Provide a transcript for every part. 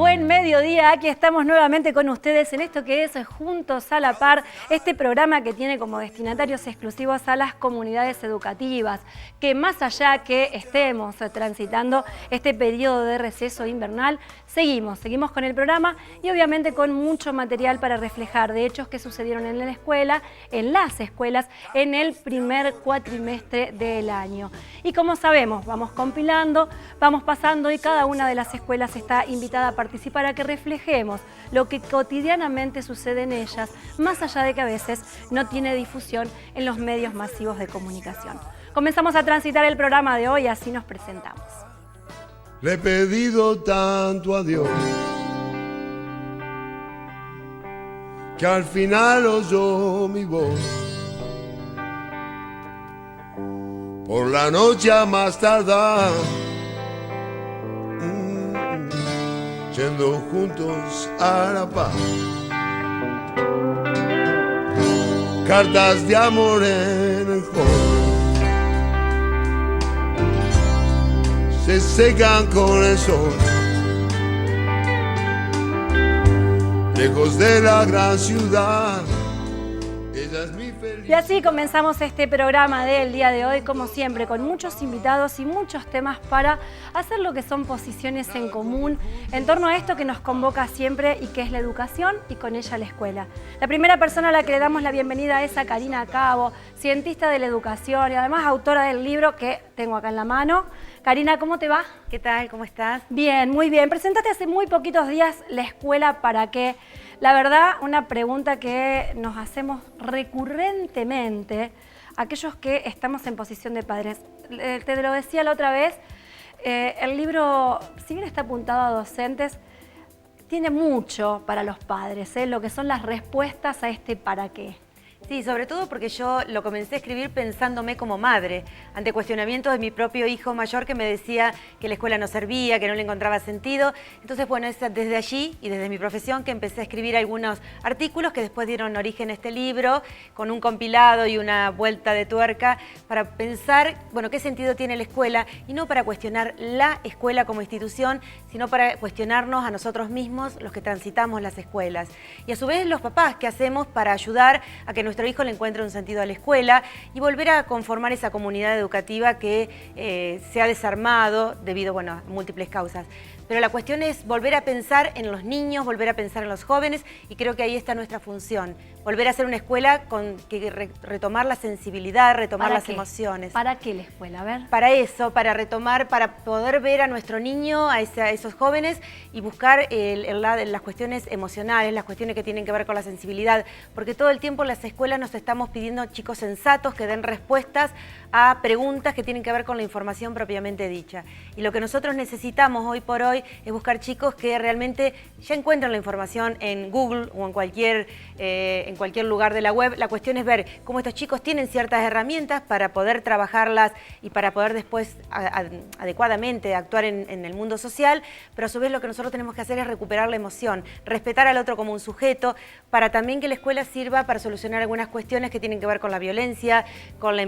Buen mediodía, aquí estamos nuevamente con ustedes en esto que es Juntos a la Par, este programa que tiene como destinatarios exclusivos a las comunidades educativas, que más allá que estemos transitando este periodo de receso invernal, seguimos con el programa y obviamente con mucho material para reflejar de hechos que sucedieron en la escuela, en las escuelas, en el primer cuatrimestre del año. Y como sabemos, vamos compilando, vamos pasando y cada una de las escuelas está invitada a participar a que reflejemos lo que cotidianamente sucede en ellas, más allá de que a veces no tiene difusión en los medios masivos de comunicación. Comenzamos a transitar el programa de hoy, así nos presentamos. Le he pedido tanto a Dios que al final oyó mi voz. Por la noche a más tardar, yendo juntos a la paz. Cartas de amor en el hall se secan con el sol. Lejos de la gran ciudad, ella es mi felicidad. Y así comenzamos este programa del día de hoy, como siempre, con muchos invitados y muchos temas para hacer lo que son posiciones en común en torno a esto que nos convoca siempre y que es la educación y con ella la escuela. La primera persona a la que le damos la bienvenida es a Karina Cabo, cientista de la educación y además autora del libro que tengo acá en la mano. Karina, ¿cómo te va? ¿Qué tal? ¿Cómo estás? Bien, muy bien. Presentaste hace muy poquitos días la escuela para qué. La verdad, una pregunta que nos hacemos recurrentemente aquellos que estamos en posición de padres. Te lo decía la otra vez, el libro, si bien está apuntado a docentes, tiene mucho para los padres, lo que son las respuestas a este para qué. Sí, sobre todo porque yo lo comencé a escribir pensándome como madre, ante cuestionamientos de mi propio hijo mayor que me decía que la escuela no servía, que no le encontraba sentido. Entonces, bueno, es desde allí y desde mi profesión que empecé a escribir algunos artículos que después dieron origen a este libro, con un compilado y una vuelta de tuerca para pensar, bueno, qué sentido tiene la escuela y no para cuestionar la escuela como institución, sino para cuestionarnos a nosotros mismos, los que transitamos las escuelas. Y a su vez los papás, ¿qué hacemos para ayudar a que nuestro hijo le encuentre un sentido a la escuela y volver a conformar esa comunidad educativa que se ha desarmado debido, bueno, a múltiples causas? Pero la cuestión es volver a pensar en los niños, volver a pensar en los jóvenes y creo que ahí está nuestra función. Volver a ser una escuela con que retomar la sensibilidad, retomar las emociones. ¿Para qué la escuela? A ver. Para eso, para retomar, para poder ver a nuestro niño, a esos jóvenes y buscar las cuestiones emocionales, las cuestiones que tienen que ver con la sensibilidad. Porque todo el tiempo en las escuelas nos estamos pidiendo chicos sensatos que den respuestas a preguntas que tienen que ver con la información propiamente dicha. Y lo que nosotros necesitamos hoy por hoy es buscar chicos que realmente ya encuentran la información en Google o en cualquier lugar de la web. La cuestión es ver cómo estos chicos tienen ciertas herramientas para poder trabajarlas y para poder después adecuadamente actuar en el mundo social, pero a su vez lo que nosotros tenemos que hacer es recuperar la emoción, respetar al otro como un sujeto, para también que la escuela sirva para solucionar algunas cuestiones que tienen que ver con la violencia, con la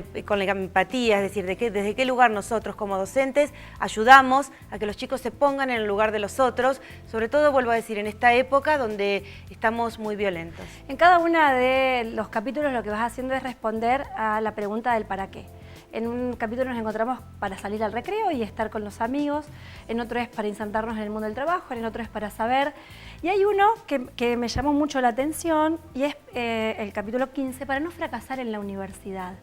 empatía, es decir, desde qué lugar nosotros como docentes ayudamos a que los chicos se pongan en el lugar de los otros, sobre todo, vuelvo a decir, en esta época donde estamos muy violentos. En cada uno de los capítulos lo que vas haciendo es responder a la pregunta del para qué. En un capítulo nos encontramos para salir al recreo y estar con los amigos, en otro es para insertarnos en el mundo del trabajo, en otro es para saber. Y hay uno que me llamó mucho la atención y es el capítulo 15, para no fracasar en la universidad.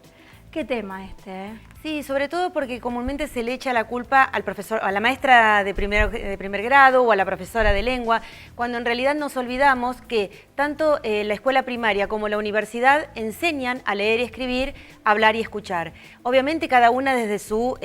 ¿Qué tema este? Sí, sobre todo porque comúnmente se le echa la culpa al profesor, a la maestra de primer grado o a la profesora de lengua, cuando en realidad nos olvidamos que tanto la escuela primaria como la universidad enseñan a leer y escribir, hablar y escuchar. Obviamente cada una desde su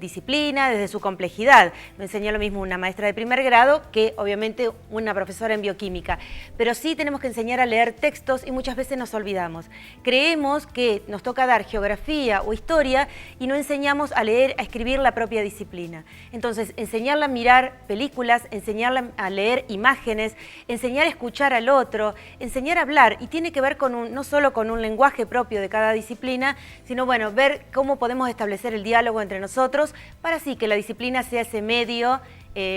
disciplina, desde su complejidad. Me enseñó lo mismo una maestra de primer grado que obviamente una profesora en bioquímica. Pero sí tenemos que enseñar a leer textos y muchas veces nos olvidamos. Creemos que nos toca dar geografía o historia y no enseñamos a leer, a escribir la propia disciplina. Entonces, enseñarla a mirar películas, enseñarla a leer imágenes, enseñar a escuchar al otro, enseñar a hablar, y tiene que ver con no solo con un lenguaje propio de cada disciplina, sino bueno, ver cómo podemos establecer el diálogo entre nosotros para así que la disciplina sea ese medio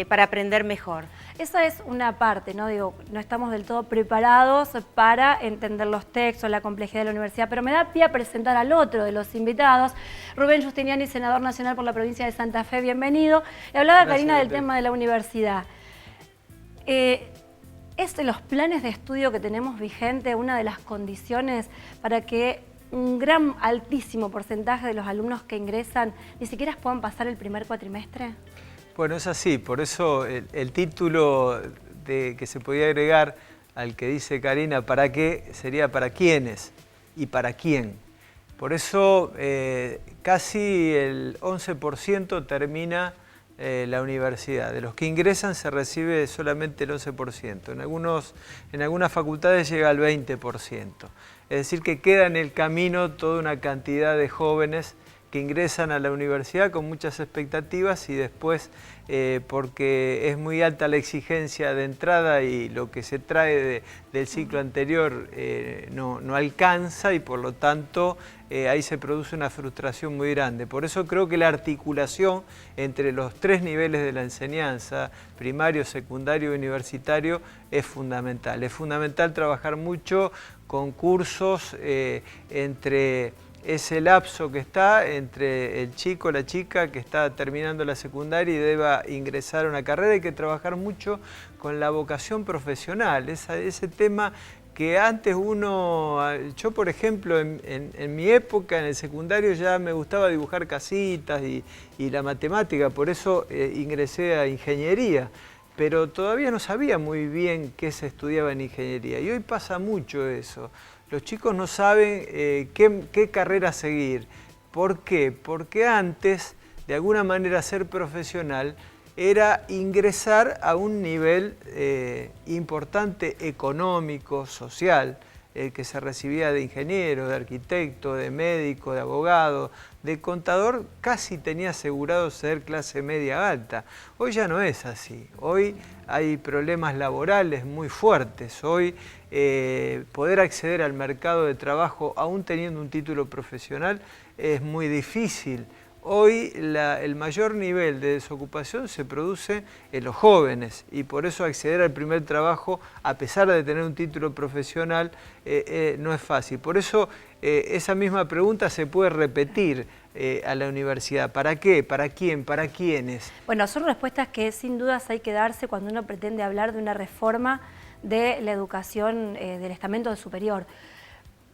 para aprender mejor. Esa es una parte, ¿no? Digo, no estamos del todo preparados para entender los textos, la complejidad de la universidad, pero me da pie a presentar al otro de los invitados, Rubén Giustiniani, senador nacional por la provincia de Santa Fe, bienvenido. Le hablaba Karina del tema de la universidad. ¿Es de los planes de estudio que tenemos vigente una de las condiciones para que un gran, altísimo porcentaje de los alumnos que ingresan ni siquiera puedan pasar el primer cuatrimestre? Bueno, es así, por eso el título que se podía agregar al que dice Karina, ¿para qué? Sería ¿para quiénes? ¿Y para quién? Por eso casi el 11% termina la universidad. De los que ingresan se recibe solamente el 11%. En algunas facultades llega al 20%. Es decir, que queda en el camino toda una cantidad de jóvenes que ingresan a la universidad con muchas expectativas y después, porque es muy alta la exigencia de entrada y lo que se trae del ciclo anterior no alcanza y por lo tanto ahí se produce una frustración muy grande. Por eso creo que la articulación entre los tres niveles de la enseñanza, primario, secundario y universitario, es fundamental. Es fundamental trabajar mucho con cursos entre ese lapso que está entre el chico o la chica que está terminando la secundaria y deba ingresar a una carrera. Hay que trabajar mucho con la vocación profesional, ese tema que antes yo por ejemplo en mi época en el secundario ya me gustaba dibujar casitas y la matemática, por eso ingresé a ingeniería, pero todavía no sabía muy bien qué se estudiaba en ingeniería y hoy pasa mucho eso. Los chicos no saben qué carrera seguir. ¿Por qué? Porque antes, de alguna manera, ser profesional era ingresar a un nivel importante económico, social, que se recibía de ingeniero, de arquitecto, de médico, de abogado, de contador, casi tenía asegurado ser clase media alta. Hoy ya no es así. Hoy hay problemas laborales muy fuertes. Hoy poder acceder al mercado de trabajo, aún teniendo un título profesional, es muy difícil. Hoy el mayor nivel de desocupación se produce en los jóvenes y por eso acceder al primer trabajo, a pesar de tener un título profesional, no es fácil. Por eso esa misma pregunta se puede repetir a la universidad. ¿Para qué? ¿Para quién? ¿Para quiénes? Bueno, son respuestas que sin dudas hay que darse cuando uno pretende hablar de una reforma de la educación del estamento superior.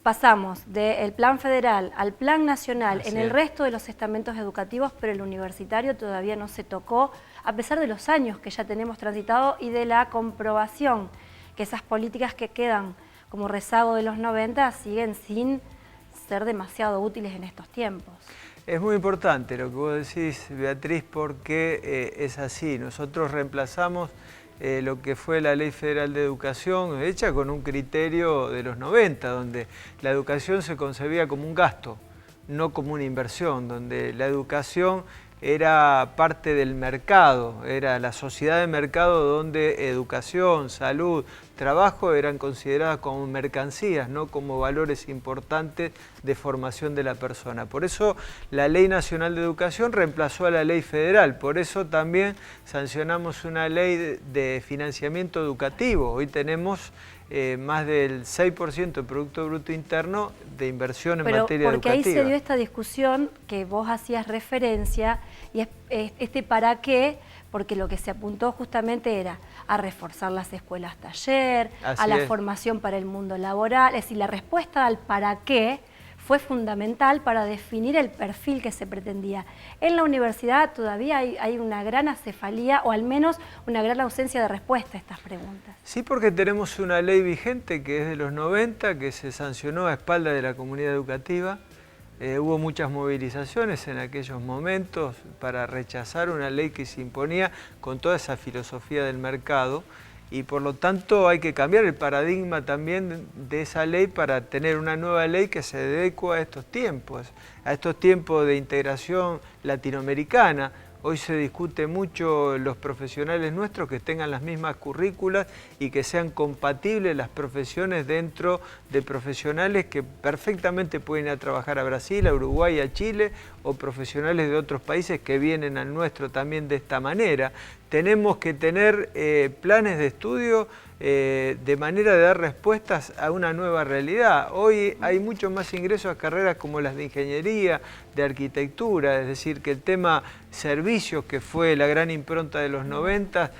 Pasamos del plan federal al plan nacional en el resto de los estamentos educativos, pero el universitario todavía no se tocó, a pesar de los años que ya tenemos transitado y de la comprobación que esas políticas que quedan como rezago de los 90 siguen sin ser demasiado útiles en estos tiempos. Es muy importante lo que vos decís, Beatriz, porque es así. Nosotros reemplazamos lo que fue la Ley Federal de Educación, hecha con un criterio de los 90, donde la educación se concebía como un gasto, no como una inversión, donde la educación era parte del mercado, era la sociedad de mercado donde educación, salud, trabajo eran consideradas como mercancías, no como valores importantes de formación de la persona. Por eso la Ley Nacional de Educación reemplazó a la Ley Federal, por eso también sancionamos una ley de financiamiento educativo. Hoy tenemos más del 6% del Producto Bruto Interno de inversión en materia educativa. Porque ahí se dio esta discusión que vos hacías referencia, y es este para qué, porque lo que se apuntó justamente era a reforzar las escuelas taller, a la formación para el mundo laboral, es decir, la respuesta al para qué fue fundamental para definir el perfil que se pretendía. En la universidad todavía hay una gran acefalía o al menos una gran ausencia de respuesta a estas preguntas. Sí, porque tenemos una ley vigente que es de los 90, que se sancionó a espaldas de la comunidad educativa. Hubo muchas movilizaciones en aquellos momentos para rechazar una ley que se imponía con toda esa filosofía del mercado. Y por lo tanto hay que cambiar el paradigma también de esa ley para tener una nueva ley que se adecue a estos tiempos de integración latinoamericana. Hoy se discute mucho los profesionales nuestros que tengan las mismas currículas y que sean compatibles las profesiones dentro de profesionales que perfectamente pueden ir a trabajar a Brasil, a Uruguay, a Chile, o profesionales de otros países que vienen al nuestro también de esta manera. tenemos que tener planes de estudio de manera de dar respuestas a una nueva realidad. Hoy hay mucho más ingresos a carreras como las de ingeniería, de arquitectura, es decir, que el tema servicios, que fue la gran impronta de los 90,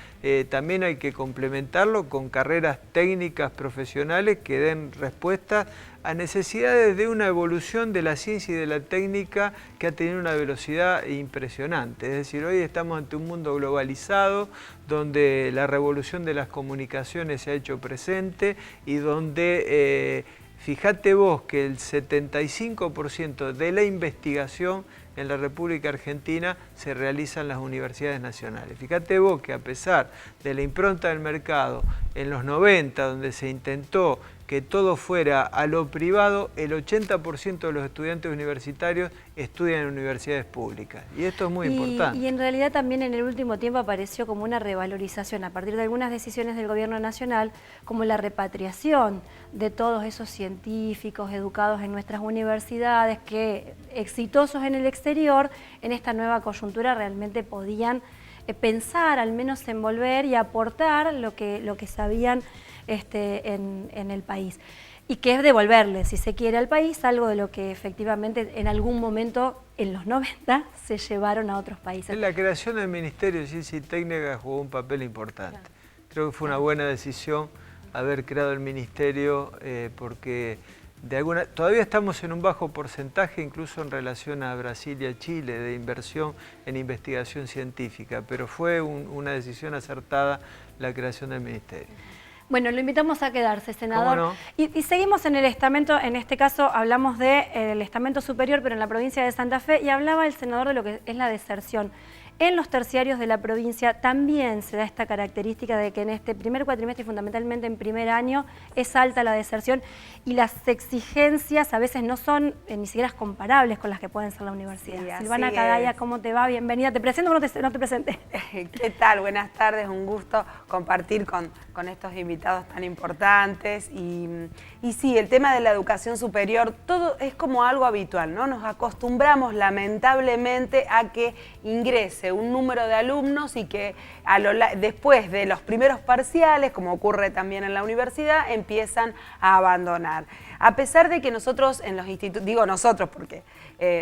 también hay que complementarlo con carreras técnicas profesionales que den respuesta a necesidades de una evolución de la ciencia y de la técnica que ha tenido una velocidad impresionante. Es decir, hoy estamos ante un mundo globalizado donde la revolución de las comunicaciones se ha hecho presente y donde, fíjate vos que el 75% de la investigación en la República Argentina se realiza en las universidades nacionales. Fíjate vos que a pesar de la impronta del mercado en los 90, donde se intentó que todo fuera a lo privado, el 80% de los estudiantes universitarios estudian en universidades públicas. Y esto es muy importante. Y en realidad también en el último tiempo apareció como una revalorización a partir de algunas decisiones del gobierno nacional, como la repatriación de todos esos científicos educados en nuestras universidades que, exitosos en el exterior, en esta nueva coyuntura realmente podían pensar, al menos envolver y aportar lo que sabían en el país. Y que es devolverle, si se quiere, al país algo de lo que efectivamente en algún momento, en los 90, se llevaron a otros países. En la creación del Ministerio de Ciencia y Técnica jugó un papel importante. Claro. Creo que fue una buena decisión haber creado el Ministerio porque todavía estamos en un bajo porcentaje, incluso en relación a Brasil y a Chile, de inversión en investigación científica, pero fue una decisión acertada la creación del Ministerio. Bueno, lo invitamos a quedarse, senador. ¿Cómo no? Y seguimos en el estamento, en este caso hablamos del estamento superior, pero en la provincia de Santa Fe, y hablaba el senador de lo que es la deserción. En los terciarios de la provincia también se da esta característica de que en este primer cuatrimestre y fundamentalmente en primer año es alta la deserción y las exigencias a veces no son ni siquiera comparables con las que pueden ser la universidad. Sí, Silvana Cagaya, ¿cómo te va? Bienvenida. ¿Te presento o no te presenté? ¿Qué tal? Buenas tardes, un gusto compartir con estos invitados tan importantes. Y sí, el tema de la educación superior, todo es como algo habitual, ¿no? Nos acostumbramos lamentablemente a que ingrese un número de alumnos y que después de los primeros parciales, como ocurre también en la universidad, empiezan a abandonar. A pesar de que nosotros en los institutos, digo nosotros porque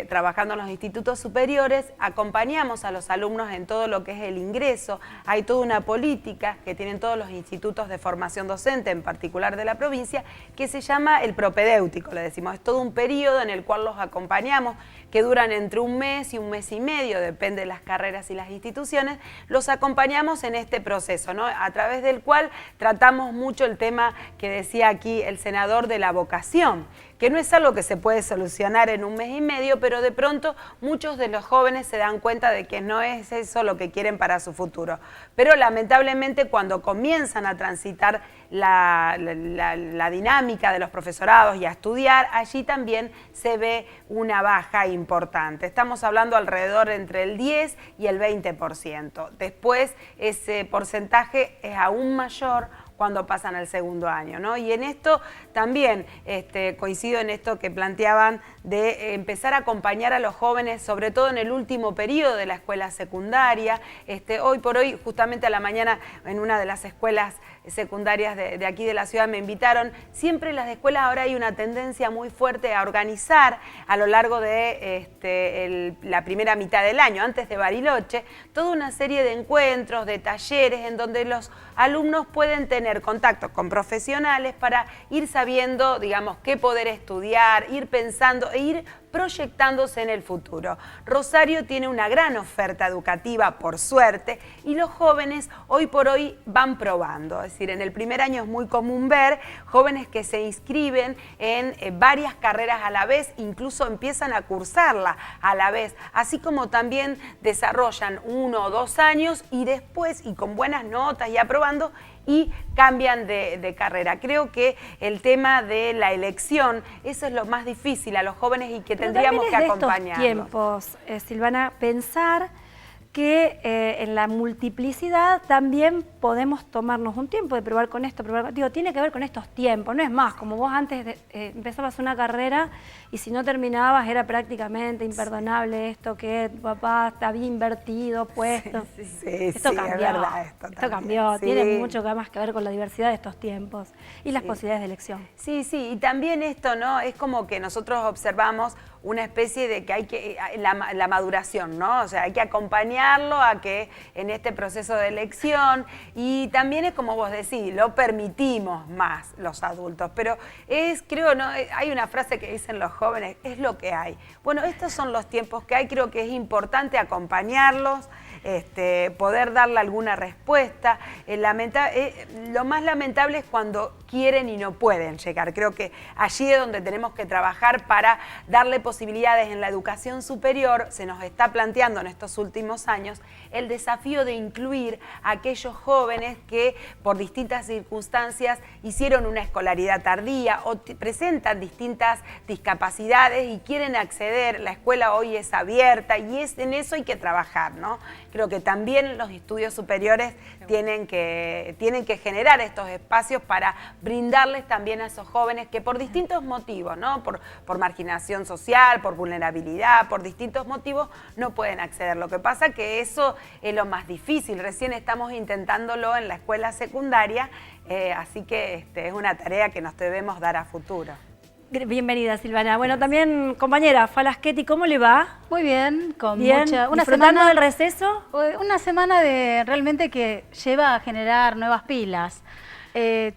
trabajando en los institutos superiores, acompañamos a los alumnos en todo lo que es el ingreso. Hay toda una política que tienen todos los institutos de formación docente, en particular de la provincia, que se llama el propedéutico, le decimos. Es todo un periodo en el cual los acompañamos, que duran entre un mes y un mes y medio, depende de las carreras y las instituciones. Los acompañamos en este proceso, ¿no? A través del cual tratamos mucho el tema que decía aquí el senador de la vocación, que no es algo que se puede solucionar en un mes y medio, pero de pronto muchos de los jóvenes se dan cuenta de que no es eso lo que quieren para su futuro. Pero lamentablemente cuando comienzan a transitar la dinámica de los profesorados y a estudiar, allí también se ve una baja importante. Estamos hablando alrededor entre el 10 y el 20%. Después ese porcentaje es aún mayor cuando pasan al segundo año, ¿no? Y en esto también coincido en esto que planteaban de empezar a acompañar a los jóvenes, sobre todo en el último periodo de la escuela secundaria. Hoy por hoy, justamente a la mañana, en una de las escuelas secundarias de aquí de la ciudad me invitaron. Siempre en las escuelas ahora hay una tendencia muy fuerte a organizar a lo largo de la primera mitad del año, antes de Bariloche, toda una serie de encuentros, de talleres, en donde los alumnos pueden tener contacto con profesionales para ir sabiendo, digamos, qué poder estudiar, ir pensando e ir proyectándose en el futuro. Rosario tiene una gran oferta educativa, por suerte, y los jóvenes hoy por hoy van probando. Es decir, en el primer año es muy común ver jóvenes que se inscriben en varias carreras a la vez, incluso empiezan a cursarla a la vez, así como también desarrollan 1 o 2 años y después, y con buenas notas y aprobando, y cambian de carrera. Creo que el tema de la elección, eso es lo más difícil a los jóvenes y que tendríamos que acompañarlos. Pero también es de estos tiempos, Silvana, pensar que en la multiplicidad también podemos tomarnos un tiempo de probar con esto, digo, tiene que ver con estos tiempos, no es más, como vos antes empezabas una carrera y si no terminabas era prácticamente imperdonable esto que tu papá te había invertido, puesto. Esto cambió, es verdad, esto cambió, tiene mucho más que ver con la diversidad de estos tiempos y las posibilidades de elección. Sí, y también esto, ¿no? Es como que nosotros observamos una especie de que hay que, la maduración, ¿no? O sea, hay que acompañarlo a que en este proceso de elección, y también es como vos decís, lo permitimos más los adultos, pero creo, ¿no? Hay una frase que dicen los jóvenes, es lo que hay. Bueno, estos son los tiempos que hay, creo que es importante acompañarlos, poder darle alguna respuesta. Lo más lamentable es cuando quieren y no pueden llegar. Creo que allí es donde tenemos que trabajar para darle posibilidades en la educación superior. Se nos está planteando en estos últimos años el desafío de incluir a aquellos jóvenes que por distintas circunstancias hicieron una escolaridad tardía o presentan distintas discapacidades y quieren acceder. La escuela hoy es abierta y en eso hay que trabajar, ¿no? Creo que también los estudios superiores tienen que generar estos espacios para brindarles también a esos jóvenes que por distintos motivos, ¿no? Por marginación social, por vulnerabilidad, por distintos motivos no pueden acceder. Lo que pasa que eso es lo más difícil. Recién estamos intentándolo en la escuela secundaria, así que es una tarea que nos debemos dar a futuro. Bienvenida, Silvana. Bueno, también, compañera Falaschetti, ¿cómo le va? Muy bien, ¿Disfrutando semana del receso? Una semana realmente que lleva a generar nuevas pilas.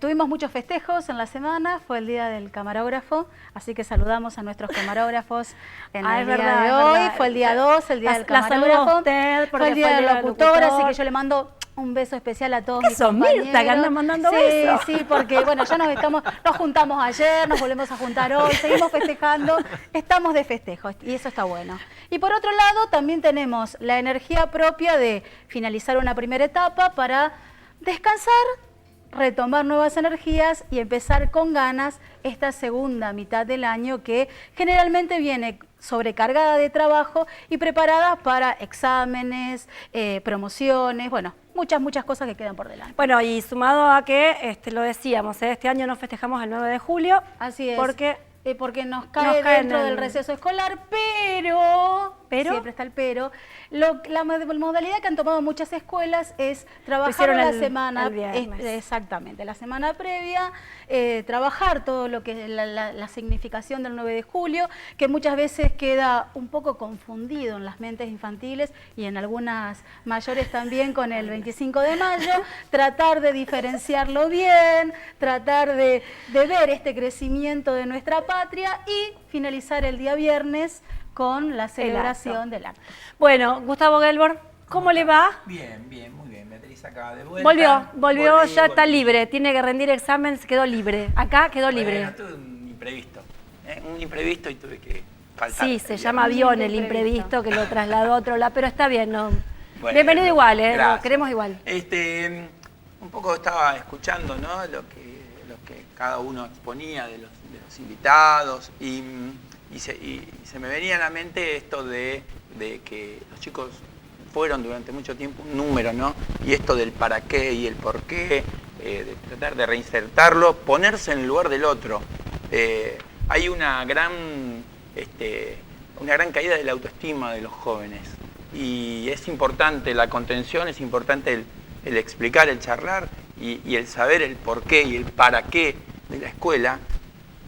Tuvimos muchos festejos en la semana, fue el día del camarógrafo, así que saludamos a nuestros camarógrafos en el día de hoy. Fue el día 2, el día del camarógrafo. Fue el día del locutor, así que yo le mando un beso especial a todos mis compañeros. Mirta, que anda mandando besos. Sí, porque bueno, ya nos juntamos ayer, nos volvemos a juntar hoy, seguimos festejando, estamos de festejo y eso está bueno. Y por otro lado, también tenemos la energía propia de finalizar una primera etapa para descansar, retomar nuevas energías y empezar con ganas esta segunda mitad del año que generalmente viene sobrecargada de trabajo y preparada para exámenes, promociones, bueno, muchas cosas que quedan por delante. Bueno, y sumado a que, lo decíamos, este año no festejamos el 9 de julio. Así es. Porque nos cae dentro del receso escolar, pero siempre está el pero. La modalidad que han tomado muchas escuelas es trabajar la semana, exactamente, la semana previa, trabajar todo lo que es la significación del 9 de julio, que muchas veces queda un poco confundido en las mentes infantiles y en algunas mayores también con el 25 de mayo, tratar de diferenciarlo bien, tratar de ver este crecimiento de nuestra patria y finalizar el día viernes con la celebración del acto. Bueno, Gustavo Gelbor, ¿cómo le va? Bien, muy bien. Beatriz acá de vuelta. Volvió, ya está libre, tiene que rendir exámenes, quedó libre. Acá quedó libre. Bueno, tuve un imprevisto y tuve que faltar. Sí, se llama avión el imprevisto que lo trasladó a otro lado, pero está bien, ¿no? Bueno, bienvenido igual, lo queremos igual. Un poco estaba escuchando, ¿no? Lo que cada uno exponía de los invitados y se me venía a la mente esto de que los chicos fueron durante mucho tiempo un número, ¿no? Y esto del para qué y el por qué, de tratar de reinsertarlo, ponerse en el lugar del otro. Hay una gran caída de la autoestima de los jóvenes y es importante la contención, es importante el explicar, el charlar y el saber el por qué y el para qué de la escuela.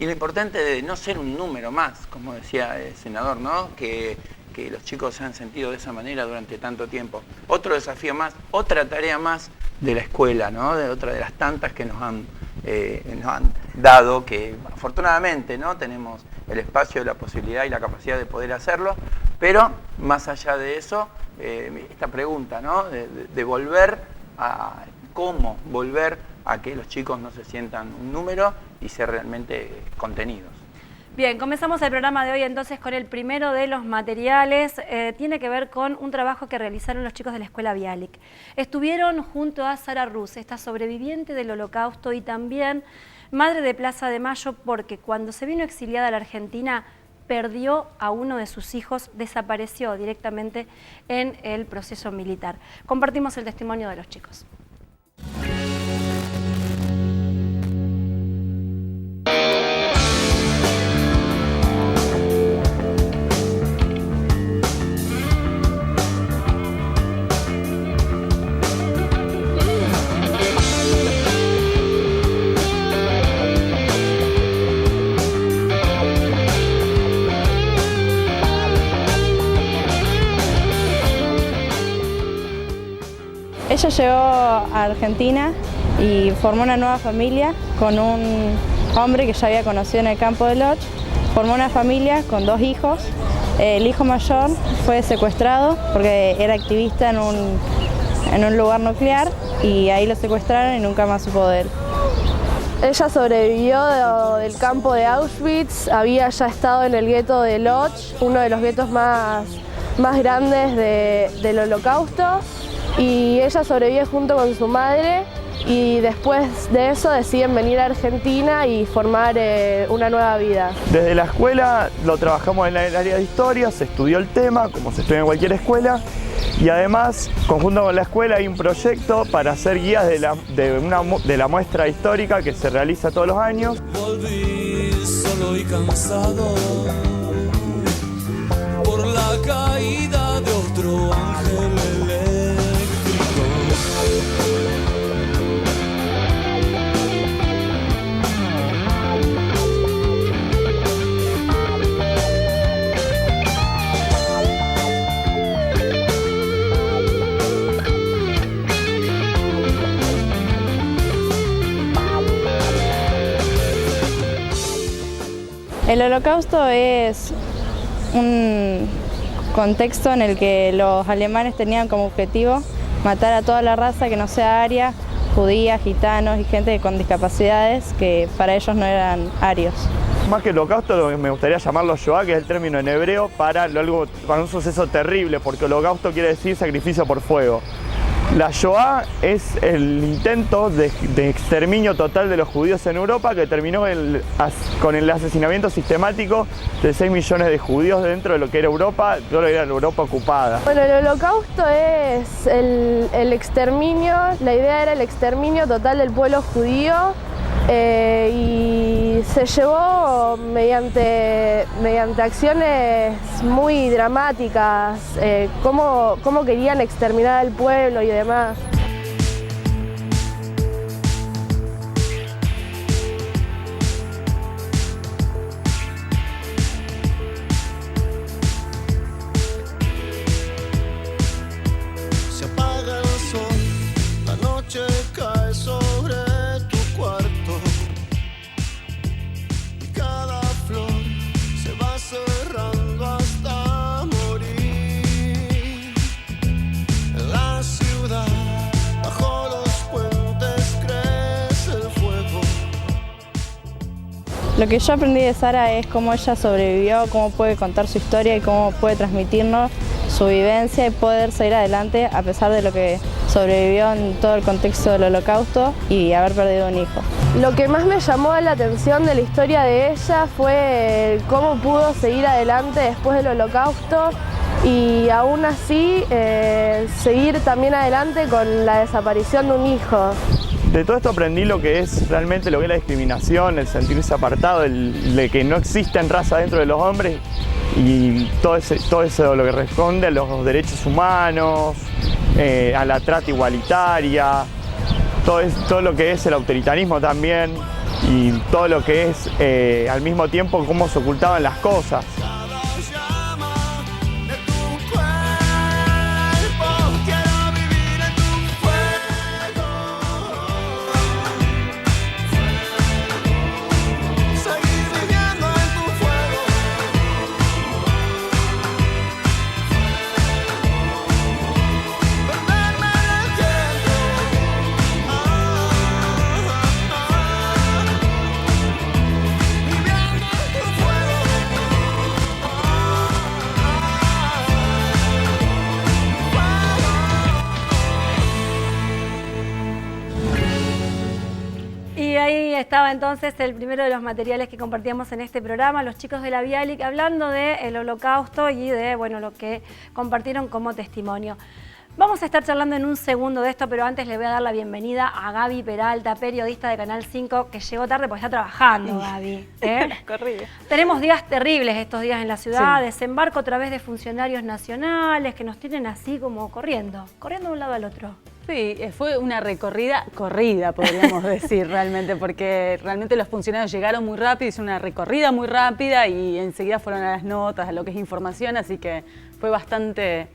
Y lo importante de no ser un número más, como decía el senador, ¿no? Que los chicos se han sentido de esa manera durante tanto tiempo. Otro desafío más, otra tarea más de la escuela, ¿no? Otra de las tantas que nos han dado, que afortunadamente, ¿no? Tenemos el espacio, la posibilidad y la capacidad de poder hacerlo, pero más allá de eso, esta pregunta, ¿no? De volver a cómo volver a que los chicos no se sientan un número y ser realmente contenidos. Bien, comenzamos el programa de hoy entonces con el primero de los materiales. Tiene que ver con un trabajo que realizaron los chicos de la Escuela Bialik. Estuvieron junto a Sara Ruz, esta sobreviviente del Holocausto y también madre de Plaza de Mayo, porque cuando se vino exiliada a la Argentina perdió a uno de sus hijos, desapareció directamente en el proceso militar. Compartimos el testimonio de los chicos. Ella llegó a Argentina y formó una nueva familia con un hombre que ya había conocido en el campo de Lodz. Formó una familia con 2 hijos. El hijo mayor fue secuestrado porque era activista en un lugar nuclear y ahí lo secuestraron y nunca más supo de él. Ella sobrevivió del campo de Auschwitz, había ya estado en el gueto de Lodz, uno de los guetos más grandes del Holocausto. Y ella sobrevive junto con su madre y después de eso deciden venir a Argentina y formar una nueva vida. Desde la escuela lo trabajamos en el área de historia, se estudió el tema, como se estudia en cualquier escuela, y además, conjunto con la escuela, hay un proyecto para hacer guías de la muestra histórica que se realiza todos los años. Volví solo y cansado por la caída de otro ángel eléctrico. El Holocausto es un contexto en el que los alemanes tenían como objetivo matar a toda la raza que no sea aria, judías, gitanos y gente con discapacidades que para ellos no eran arios. Más que holocausto, me gustaría llamarlo Shoah, que es el término en hebreo para un suceso terrible, porque holocausto quiere decir sacrificio por fuego. La Shoah es el intento de exterminio total de los judíos en Europa que terminó con el asesinamiento sistemático de 6 millones de judíos dentro de lo que era Europa, todo lo que era la Europa ocupada. Bueno, el Holocausto es el exterminio, la idea era el exterminio total del pueblo judío y se llevó mediante acciones muy dramáticas, cómo querían exterminar al pueblo y demás. Se apaga el sol, la noche cae sobre tu cuarto y cada flor se va cerrando hasta morir. En la ciudad, bajo los puentes crece el fuego. Lo que yo aprendí de Sara es cómo ella sobrevivió, cómo puede contar su historia y cómo puede transmitirnos su vivencia y poder seguir adelante a pesar de lo que sobrevivió en todo el contexto del Holocausto y haber perdido un hijo. Lo que más me llamó la atención de la historia de ella fue cómo pudo seguir adelante después del Holocausto y aún así seguir también adelante con la desaparición de un hijo. De todo esto aprendí lo que es realmente lo que es la discriminación, el sentirse apartado, de que no existen razas dentro de los hombres y todo eso lo que responde a los derechos humanos, a la trata igualitaria, todo lo que es el autoritarismo también y todo lo que es al mismo tiempo cómo se ocultaban las cosas. Ahí estaba entonces el primero de los materiales que compartíamos en este programa, los chicos de la Bialik, hablando del Holocausto y de lo que compartieron como testimonio. Vamos a estar charlando en un segundo de esto, pero antes le voy a dar la bienvenida a Gaby Peralta, periodista de Canal 5, que llegó tarde porque está trabajando, Gaby. Corrida. Tenemos días terribles estos días en la ciudad, desembarco a través de funcionarios nacionales que nos tienen así como corriendo de un lado al otro. Sí, fue una corrida, podríamos decir realmente, porque realmente los funcionarios llegaron muy rápido, hizo una recorrida muy rápida y enseguida fueron a las notas, a lo que es información, así que fue bastante...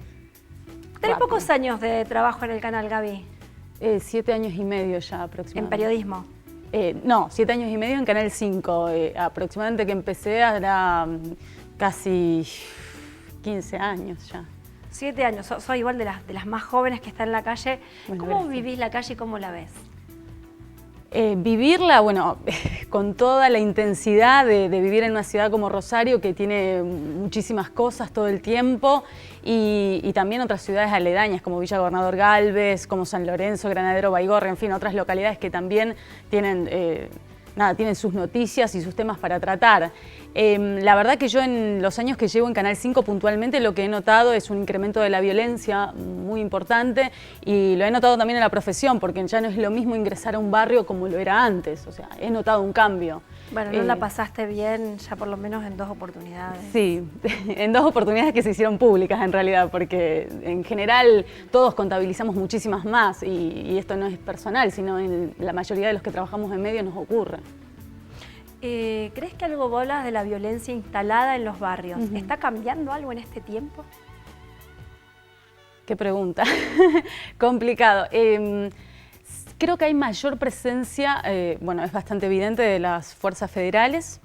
¿Tenés pocos años de trabajo en el canal, Gaby? 7 años y medio ya aproximadamente. ¿En periodismo? No, 7 años y medio en Canal 5. Aproximadamente que empecé era casi 15 años ya. 7 años, soy igual de las más jóvenes que están en la calle. Bueno, ¿Cómo vivís la calle y cómo la ves? Vivirla, con toda la intensidad de vivir en una ciudad como Rosario, que tiene muchísimas cosas todo el tiempo, y también otras ciudades aledañas como Villa Gobernador Galvez, como San Lorenzo, Granadero, Baigorria, en fin, otras localidades que también tienen sus noticias y sus temas para tratar. La verdad que yo en los años que llevo en Canal 5 puntualmente lo que he notado es un incremento de la violencia muy importante, y lo he notado también en la profesión, porque ya no es lo mismo ingresar a un barrio como lo era antes, o sea, he notado un cambio. Bueno, no la pasaste bien ya por lo menos en 2 oportunidades. Sí, en 2 oportunidades que se hicieron públicas en realidad, porque en general todos contabilizamos muchísimas más, y esto no es personal, sino en la mayoría de los que trabajamos en medios nos ocurre. ¿Crees que algo bolas de la violencia instalada en los barrios? ¿Está cambiando algo en este tiempo? Qué pregunta. Complicado. Creo que hay mayor presencia, es bastante evidente, de las fuerzas federales.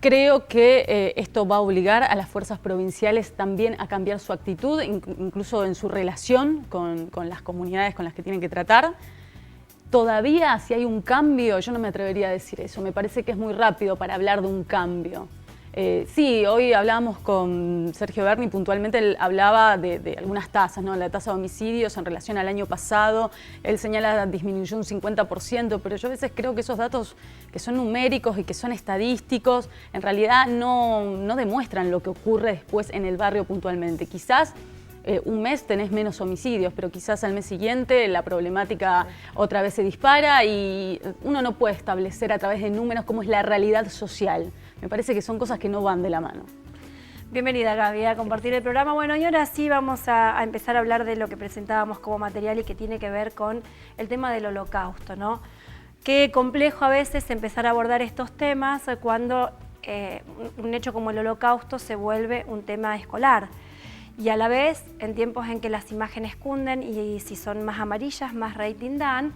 Creo que esto va a obligar a las fuerzas provinciales también a cambiar su actitud, incluso en su relación con las comunidades con las que tienen que tratar. Todavía, si hay un cambio, yo no me atrevería a decir eso. Me parece que es muy rápido para hablar de un cambio. Sí, hoy hablábamos con Sergio Berni, puntualmente él hablaba de algunas tasas, ¿no? La tasa de homicidios en relación al año pasado, él señala disminuyó un 50%, pero yo a veces creo que esos datos que son numéricos y que son estadísticos, en realidad no demuestran lo que ocurre después en el barrio puntualmente. Quizás un mes tenés menos homicidios, pero quizás al mes siguiente la problemática otra vez se dispara, y uno no puede establecer a través de números cómo es la realidad social. Me parece que son cosas que no van de la mano. Bienvenida, Gaby, a compartir el programa. Bueno, y ahora sí vamos a empezar a hablar de lo que presentábamos como material y que tiene que ver con el tema del Holocausto, ¿no? Qué complejo a veces empezar a abordar estos temas cuando un hecho como el Holocausto se vuelve un tema escolar. Y a la vez, en tiempos en que las imágenes cunden y si son más amarillas, más rating dan,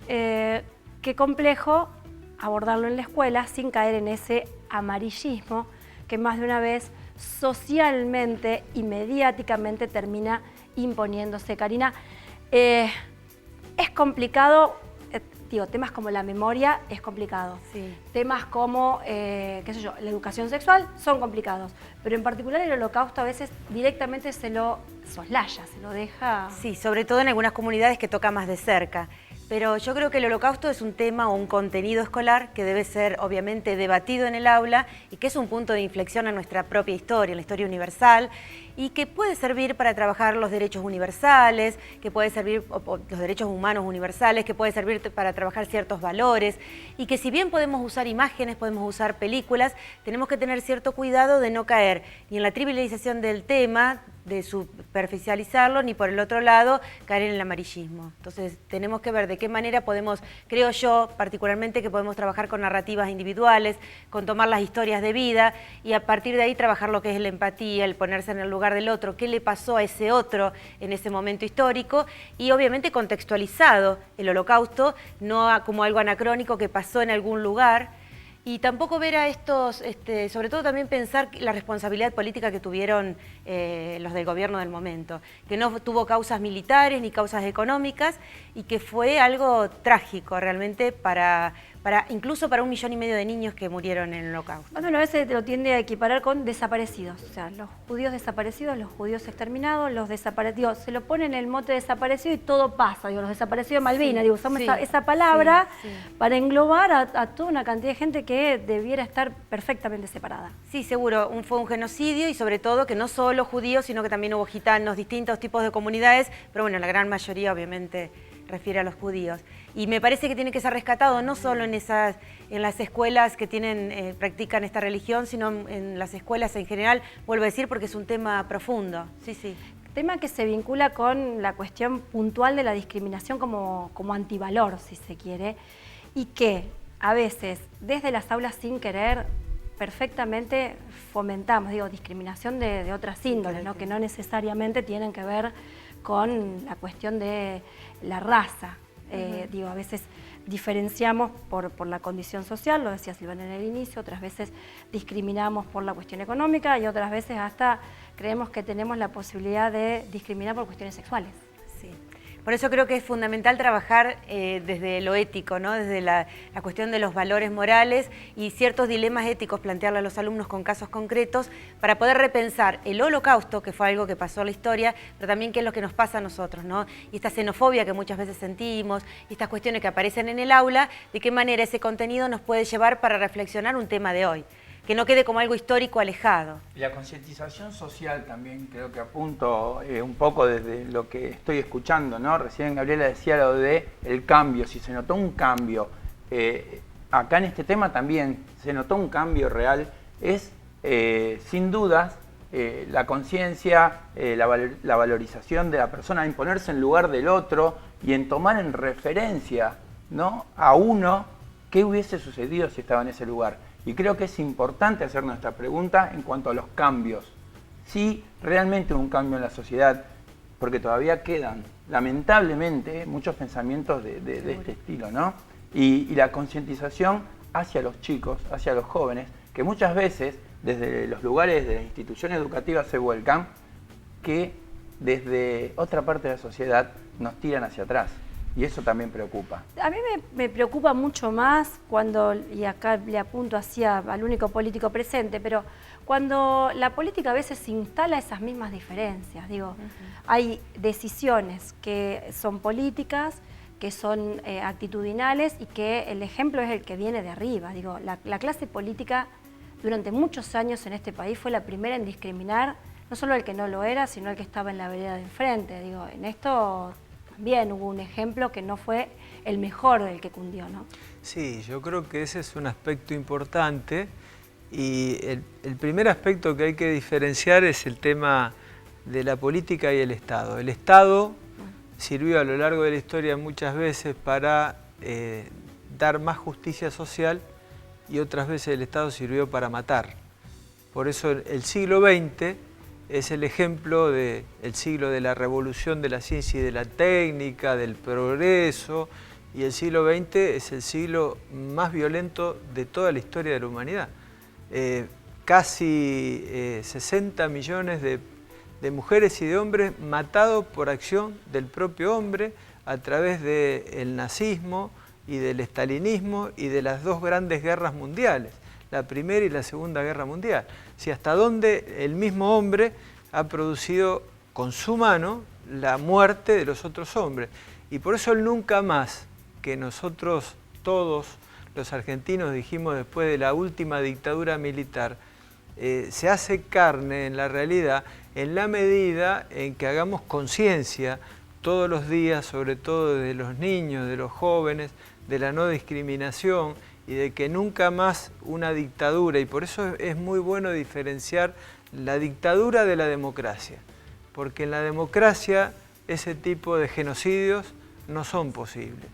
qué complejo abordarlo en la escuela sin caer en ese amarillismo que más de una vez socialmente y mediáticamente termina imponiéndose. Karina, es complicado, temas como la memoria es complicado. Sí. Temas como, la educación sexual son complicados, pero en particular el Holocausto a veces directamente se lo soslaya, se lo deja... Sí, sobre todo en algunas comunidades que toca más de cerca. Pero yo creo que el Holocausto es un tema o un contenido escolar que debe ser obviamente debatido en el aula y que es un punto de inflexión en nuestra propia historia, en la historia universal, y que puede servir para trabajar los derechos universales, que puede servir los derechos humanos universales, que puede servir para trabajar ciertos valores, y que si bien podemos usar imágenes, podemos usar películas, tenemos que tener cierto cuidado de no caer ni en la trivialización del tema, de superficializarlo, ni por el otro lado caer en el amarillismo. Entonces tenemos que ver de qué manera podemos, creo yo particularmente, que podemos trabajar con narrativas individuales, con tomar las historias de vida y a partir de ahí trabajar lo que es la empatía, el ponerse en el lugar del otro, qué le pasó a ese otro en ese momento histórico, y obviamente contextualizado el Holocausto, no como algo anacrónico que pasó en algún lugar. Y tampoco ver a estos, sobre todo también pensar la responsabilidad política que tuvieron los del gobierno del momento, que no tuvo causas militares ni causas económicas y que fue algo trágico realmente para incluso para 1,5 millones de niños que murieron en el Holocausto. Bueno, a veces lo tiende a equiparar con desaparecidos, o sea, los judíos desaparecidos, los judíos exterminados, los desaparecidos, se lo pone en el mote desaparecido y todo pasa, digo, los desaparecidos de Malvinas, digo, usamos esa palabra para englobar a toda una cantidad de gente que debiera estar perfectamente separada. Sí, seguro, fue un genocidio y sobre todo que no solo judíos, sino que también hubo gitanos, distintos tipos de comunidades, pero bueno, la gran mayoría obviamente refiere a los judíos. Y me parece que tiene que ser rescatado no solo en las escuelas que practican esta religión, sino en las escuelas en general, vuelvo a decir, porque es un tema profundo. Sí, sí. Tema que se vincula con la cuestión puntual de la discriminación como antivalor, si se quiere, y que a veces desde las aulas sin querer perfectamente fomentamos, digo, discriminación de otras índoles, ¿no? Que no necesariamente tienen que ver con la cuestión de la raza. Digo, a veces diferenciamos por la condición social, lo decía Silvana en el inicio, otras veces discriminamos por la cuestión económica y otras veces hasta creemos que tenemos la posibilidad de discriminar por cuestiones sexuales. Sí. Por eso creo que es fundamental trabajar desde lo ético, ¿no? Desde la cuestión de los valores morales y ciertos dilemas éticos, plantearle a los alumnos con casos concretos para poder repensar el Holocausto, que fue algo que pasó en la historia, pero también qué es lo que nos pasa a nosotros, ¿no? Y esta xenofobia que muchas veces sentimos, y estas cuestiones que aparecen en el aula, de qué manera ese contenido nos puede llevar para reflexionar un tema de hoy, que no quede como algo histórico alejado. La concientización social también creo que apunto un poco desde lo que estoy escuchando, ¿no? Recién Gabriela decía lo de el cambio, si se notó un cambio. Acá en este tema también se notó un cambio real, es sin dudas la conciencia, la valorización de la persona, en ponerse en lugar del otro y en tomar en referencia, ¿no? A uno qué hubiese sucedido si estaba en ese lugar. Y creo que es importante hacer nuestra pregunta en cuanto a los cambios. Sí, realmente hubo un cambio en la sociedad, porque todavía quedan, lamentablemente, muchos pensamientos de este estilo, ¿no? Y la concientización hacia los chicos, hacia los jóvenes, que muchas veces desde los lugares de las instituciones educativas se vuelcan, que desde otra parte de la sociedad nos tiran hacia atrás. Y eso también preocupa. A mí me preocupa mucho más cuando, y acá le apunto al único político presente, pero cuando la política a veces instala esas mismas diferencias. Digo, hay decisiones que son políticas, que son actitudinales y que el ejemplo es el que viene de arriba. Digo, la clase política durante muchos años en este país fue la primera en discriminar no solo al que no lo era, sino al que estaba en la vereda de enfrente. Digo, en esto también hubo un ejemplo que no fue el mejor del que cundió, ¿no? Sí, yo creo que ese es un aspecto importante y el primer aspecto que hay que diferenciar es el tema de la política y el Estado. El Estado sirvió a lo largo de la historia muchas veces para dar más justicia social y otras veces el Estado sirvió para matar. Por eso el siglo XX es el ejemplo del siglo de la revolución de la ciencia y de la técnica, del progreso, y el siglo XX es el siglo más violento de toda la historia de la humanidad. Casi 60 millones de mujeres y de hombres matados por acción del propio hombre a través del nazismo y del estalinismo y de las dos grandes guerras mundiales, la Primera y la Segunda Guerra Mundial. Si hasta dónde el mismo hombre ha producido con su mano la muerte de los otros hombres. Y por eso el nunca más que nosotros todos los argentinos dijimos después de la última dictadura militar, se hace carne en la realidad en la medida en que hagamos conciencia todos los días, sobre todo de los niños, de los jóvenes, de la no discriminación y de que nunca más una dictadura, y por eso es muy bueno diferenciar la dictadura de la democracia, porque en la democracia ese tipo de genocidios no son posibles.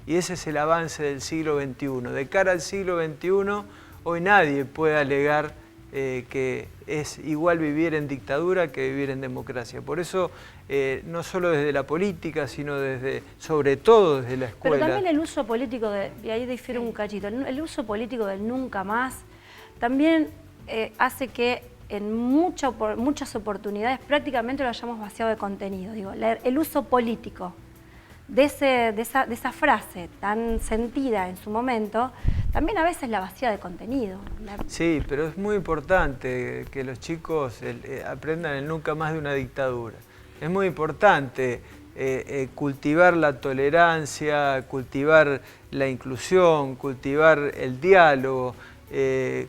Y ese es el avance del siglo XXI. De cara al siglo XXI, hoy nadie puede alegar que es igual vivir en dictadura que vivir en democracia. Por eso, no solo desde la política, sino sobre todo desde la escuela. Pero también el uso político, y ahí difiere un cachito, el uso político del nunca más también hace que en muchas oportunidades prácticamente lo hayamos vaciado de contenido. Digo, el uso político de esa frase tan sentida en su momento, también a veces la vacía de contenido. Sí, pero es muy importante que los chicos aprendan el nunca más de una dictadura. Es muy importante cultivar la tolerancia, cultivar la inclusión, cultivar el diálogo,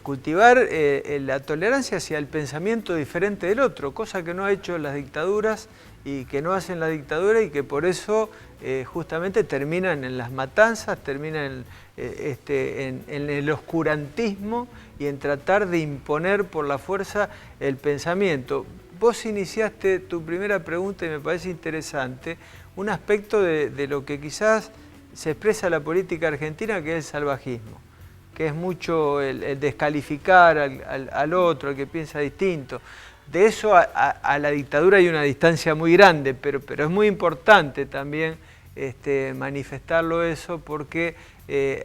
cultivar la tolerancia hacia el pensamiento diferente del otro, cosa que no ha hecho las dictaduras y que no hacen la dictadura y que por eso justamente terminan en las matanzas, terminan en el oscurantismo y en tratar de imponer por la fuerza el pensamiento. Vos iniciaste tu primera pregunta y me parece interesante, un aspecto de lo que quizás se expresa en la política argentina, que es el salvajismo, que es mucho el descalificar al otro, al que piensa distinto. De eso a la dictadura hay una distancia muy grande, pero es muy importante también manifestarlo eso, porque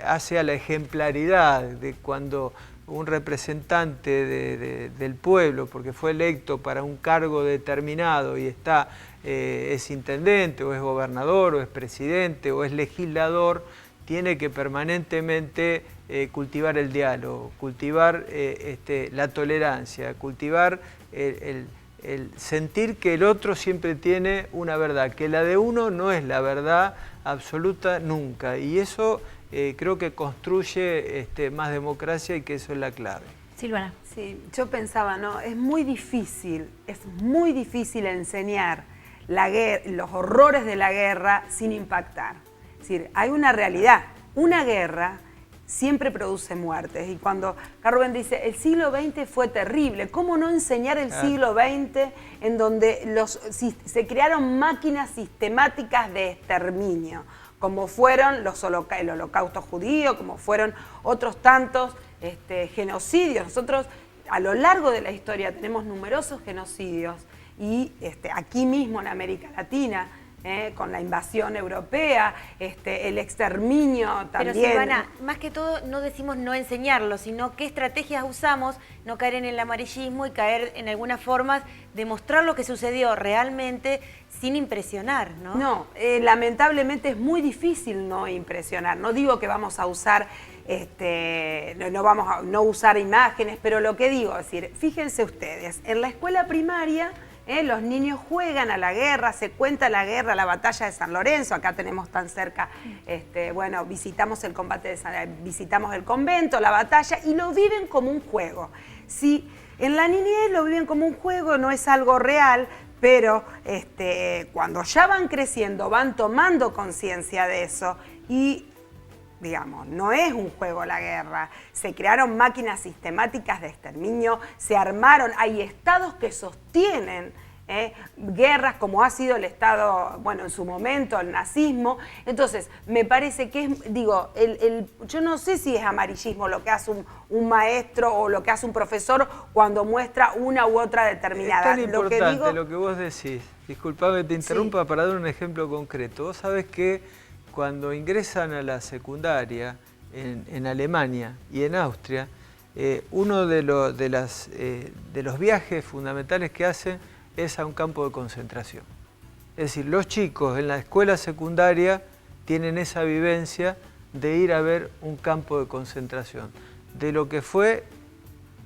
hace a la ejemplaridad de cuando un representante del pueblo, porque fue electo para un cargo determinado y es intendente, o es gobernador, o es presidente, o es legislador, tiene que permanentemente cultivar el diálogo, cultivar la tolerancia, cultivar el sentir que el otro siempre tiene una verdad, que la de uno no es la verdad absoluta nunca. Y eso creo que construye más democracia y que eso es la clave. Silvana. Sí, yo pensaba, ¿no? Es muy difícil enseñar los horrores de la guerra sin impactar. Es decir, hay una realidad, una guerra siempre produce muertes. Y cuando Carl dice, el siglo XX fue terrible, ¿cómo no enseñar el siglo XX en donde se crearon máquinas sistemáticas de exterminio, como fueron el holocausto judío, como fueron otros tantos genocidios? Nosotros a lo largo de la historia tenemos numerosos genocidios y aquí mismo en América Latina, con la invasión europea, el exterminio también. Pero Silvana, más que todo no decimos no enseñarlo, sino qué estrategias usamos, no caer en el amarillismo y caer en algunas formas de mostrar lo que sucedió realmente sin impresionar, ¿no? No, lamentablemente es muy difícil no impresionar. No digo que vamos a usar, no vamos a no usar imágenes, pero lo que digo es decir, fíjense ustedes, en la escuela primaria los niños juegan a la guerra, se cuenta la guerra, la batalla de San Lorenzo, acá tenemos tan cerca, bueno, visitamos el visitamos el convento, la batalla, y lo viven como un juego. Sí, en la niñez lo viven como un juego, no es algo real, pero cuando ya van creciendo, van tomando conciencia de eso y, digamos, no es un juego la guerra. Se crearon máquinas sistemáticas de exterminio, se armaron, hay estados que sostienen guerras, como ha sido el Estado, bueno, en su momento, el nazismo. Entonces, me parece que es, digo, yo no sé si es amarillismo lo que hace un maestro o lo que hace un profesor cuando muestra una u otra determinada. Es tan importante lo que vos decís. Disculpame que te interrumpa, sí, para dar un ejemplo concreto. Vos sabés que cuando ingresan a la secundaria en Alemania y en Austria, uno de los viajes fundamentales que hacen es a un campo de concentración. Es decir, los chicos en la escuela secundaria tienen esa vivencia de ir a ver un campo de concentración, de lo que fue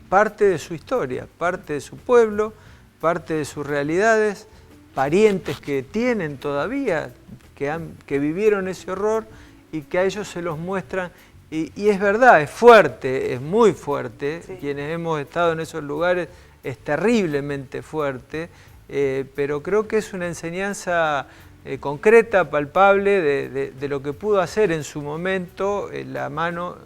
parte de su historia, parte de su pueblo, parte de sus realidades, parientes que tienen todavía, que vivieron ese horror y que a ellos se los muestran. Y es verdad, es fuerte, es muy fuerte. Sí. Quienes hemos estado en esos lugares es terriblemente fuerte, pero creo que es una enseñanza concreta, palpable, de lo que pudo hacer en su momento la mano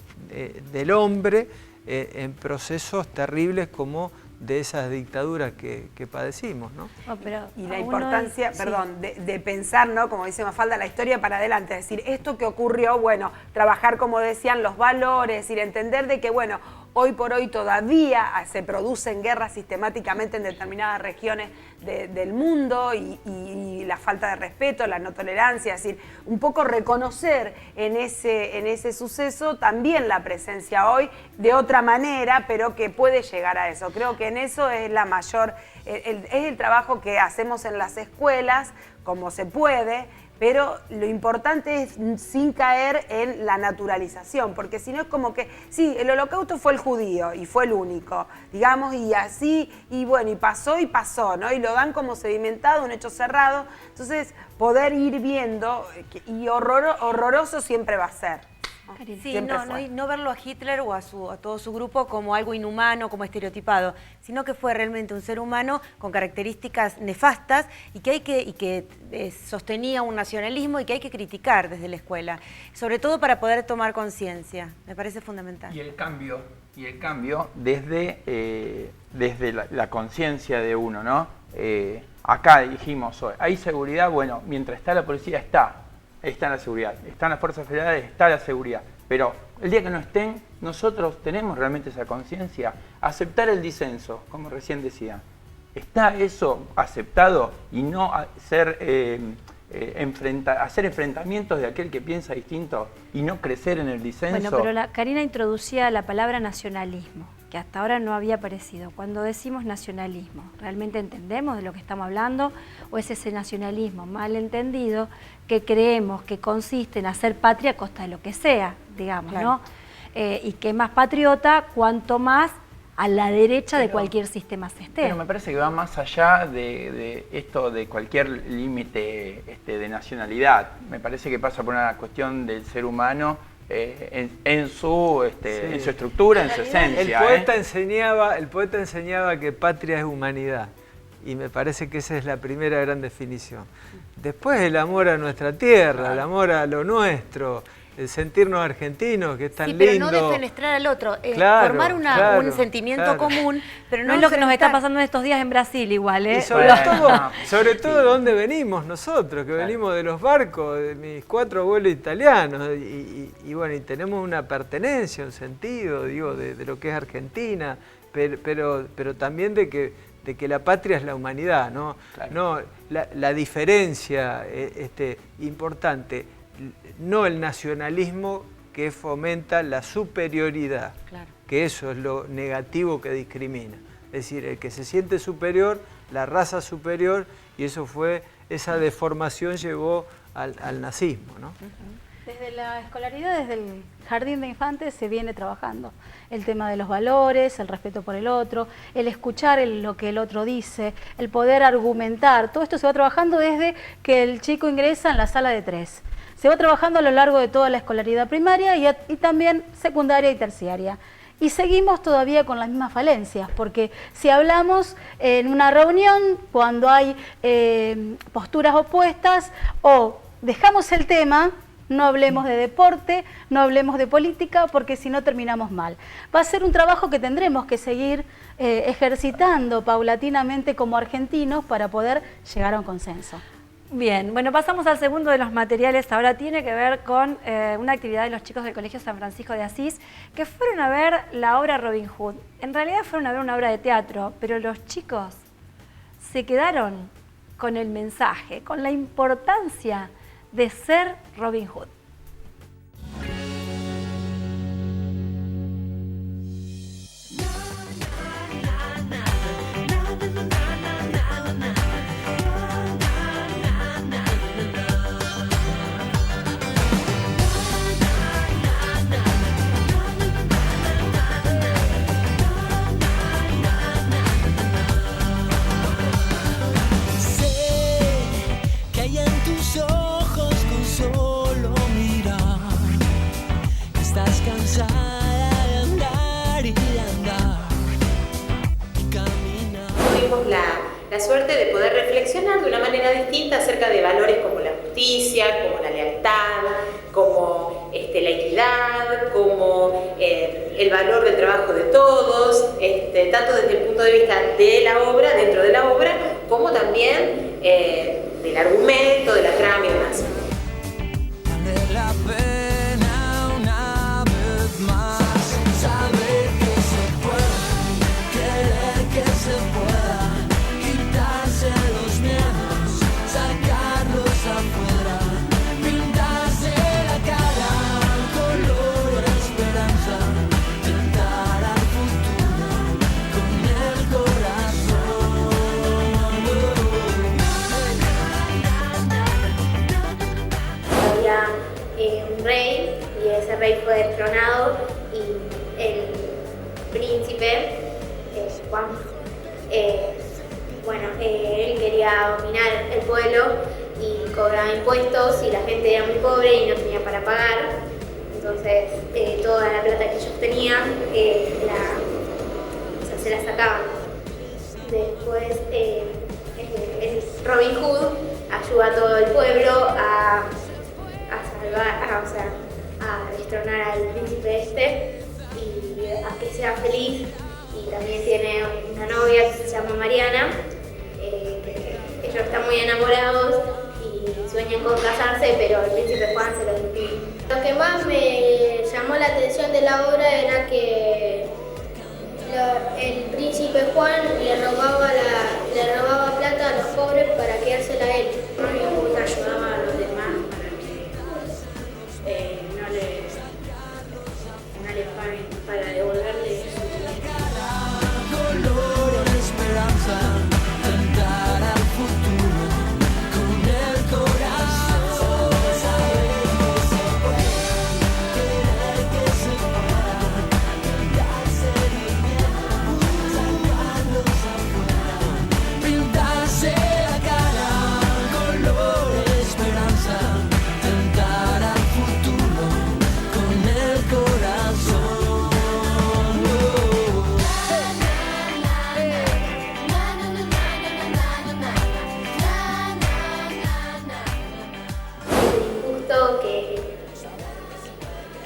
del hombre en procesos terribles como de esas dictaduras que padecimos, ¿no? Oh, pero y la importancia, perdón, de pensar, ¿no? Como dice Mafalda, la historia para adelante, es decir, esto que ocurrió, bueno, trabajar, como decían, los valores, es decir, entender de que, bueno, hoy por hoy todavía se producen guerras sistemáticamente en determinadas regiones del mundo y la falta de respeto, la no tolerancia, es decir, un poco reconocer en ese suceso también la presencia hoy de otra manera, pero que puede llegar a eso. Creo que en eso es la mayor, es el trabajo que hacemos en las escuelas, como se puede, pero lo importante es sin caer en la naturalización, porque si no es como que, sí, el holocausto fue el judío y fue el único, digamos, y así, y bueno, y pasó, ¿no? Y lo dan como sedimentado, un hecho cerrado, entonces poder ir viendo, y horroroso siempre va a ser. Sí, no verlo a Hitler o a todo su grupo como algo inhumano, como estereotipado, sino que fue realmente un ser humano con características nefastas y que sostenía un nacionalismo y que hay que criticar desde la escuela, sobre todo para poder tomar conciencia. Me parece fundamental. Y el cambio desde la conciencia de uno, ¿no? Acá dijimos hoy, ¿hay seguridad? Bueno, mientras está la policía está la seguridad, están las fuerzas federales, está la seguridad, pero el día que no estén, nosotros tenemos realmente esa conciencia, aceptar el disenso, como recién decía, ¿está eso aceptado? Y no hacer enfrentamientos de aquel que piensa distinto y no crecer en el disenso. Bueno, pero Karina introducía la palabra nacionalismo, que hasta ahora no había aparecido. Cuando decimos nacionalismo, ¿realmente entendemos de lo que estamos hablando? ¿O es ese nacionalismo mal entendido que creemos que consiste en hacer patria a costa de lo que sea, digamos, claro, ¿no? Y que más patriota, cuanto más a la derecha de cualquier sistema se esté. Pero me parece que va más allá de esto de cualquier límite de nacionalidad. Me parece que pasa por una cuestión del ser humano en su estructura, en su esencia. El poeta enseñaba que patria es humanidad. Y me parece que esa es la primera gran definición. Después el amor a nuestra tierra, el amor a lo nuestro, el sentirnos argentinos, que es tan lindo. Pero no defenestrar al otro, formar un sentimiento común, pero no es lo que nos está pasando en estos días en Brasil igual, ¿eh? Y sobre todo de dónde venimos nosotros, que venimos de los barcos, de mis 4 abuelos italianos, y bueno, y tenemos una pertenencia, un sentido, digo, de lo que es Argentina, pero también de que la patria es la humanidad, ¿no? Claro. No, la diferencia importante, no el nacionalismo que fomenta la superioridad, claro, que eso es lo negativo que discrimina. Es decir, el que se siente superior, la raza superior, y esa deformación llevó al nazismo, ¿no? Desde la escolaridad, desde el jardín de infantes se viene trabajando el tema de los valores, el respeto por el otro, el escuchar lo que el otro dice, el poder argumentar. Todo esto se va trabajando desde que el chico ingresa en la sala de 3. Se va trabajando a lo largo de toda la escolaridad primaria y también secundaria y terciaria. Y seguimos todavía con las mismas falencias, porque si hablamos en una reunión cuando hay posturas opuestas o dejamos el tema, no hablemos de deporte, no hablemos de política, porque si no terminamos mal. Va a ser un trabajo que tendremos que seguir ejercitando paulatinamente como argentinos para poder llegar a un consenso. Bien, bueno, pasamos al segundo de los materiales. Ahora tiene que ver con una actividad de los chicos del Colegio San Francisco de Asís que fueron a ver la obra Robin Hood. En realidad fueron a ver una obra de teatro, pero los chicos se quedaron con el mensaje, con la importancia de ser Robin Hood. La suerte de poder reflexionar de una manera distinta acerca de valores como la justicia, como la lealtad, como la equidad, como el valor del trabajo de todos, tanto desde el punto de vista de la obra, dentro de la obra, como también del argumento, de la trama y demás. Vale la pena una vez más saber que se puede, querer que se pueda. Los miedos, sacarlos afuera, pintarse la cara, color esperanza, tentar al futuro con el corazón. un rey, y ese rey fue destronado, y el príncipe, Juan, él quería dominar el pueblo y cobraba impuestos, y la gente era muy pobre y no tenía para pagar. Entonces toda la plata que ellos tenían se la sacaban. Después Robin Hood ayuda a todo el pueblo a salvar, a destronar al príncipe y a que sea feliz. Y también tiene una novia que se llama Mariana, que ellos están muy enamorados y sueñan con casarse, pero el príncipe Juan se los impide. Lo que más me llamó la atención de la obra era que el príncipe Juan le robaba plata a los pobres para quedársela a él. Robin Hood ayudaba a los demás para que no le paguen, para devolverle su dinero. Color de esperanza, tentar al futuro con el corazón. Saber que se puede, querer que se pueda, pintarse de miedo, sacarlos afuera, pintarse la cara. Color de esperanza, tentar al futuro con el corazón.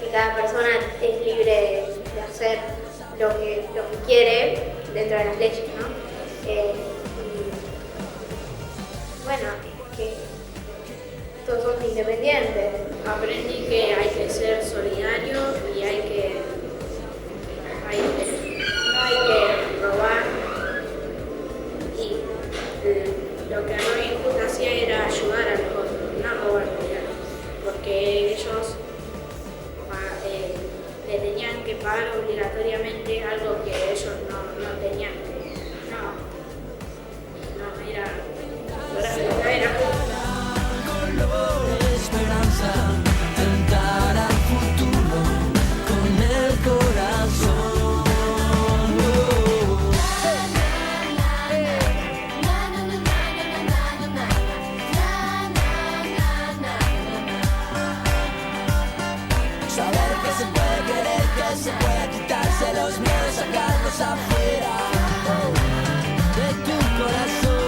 Que cada persona es libre de hacer lo que quiere dentro de las leyes, ¿no? Que todos somos independientes. Aprendí que hay que ser solidario y no hay que robar. Y lo que Robin Hood hacía era ayudar a los otros, no robar, porque ellos le tenían que pagar obligatoriamente algo que ellos no tenían. No era color de esperanza, tentar al futuro con el corazón. Saber que se puede, querer que se puede, quitarse los miedos, sacarlos afuera de tu corazón.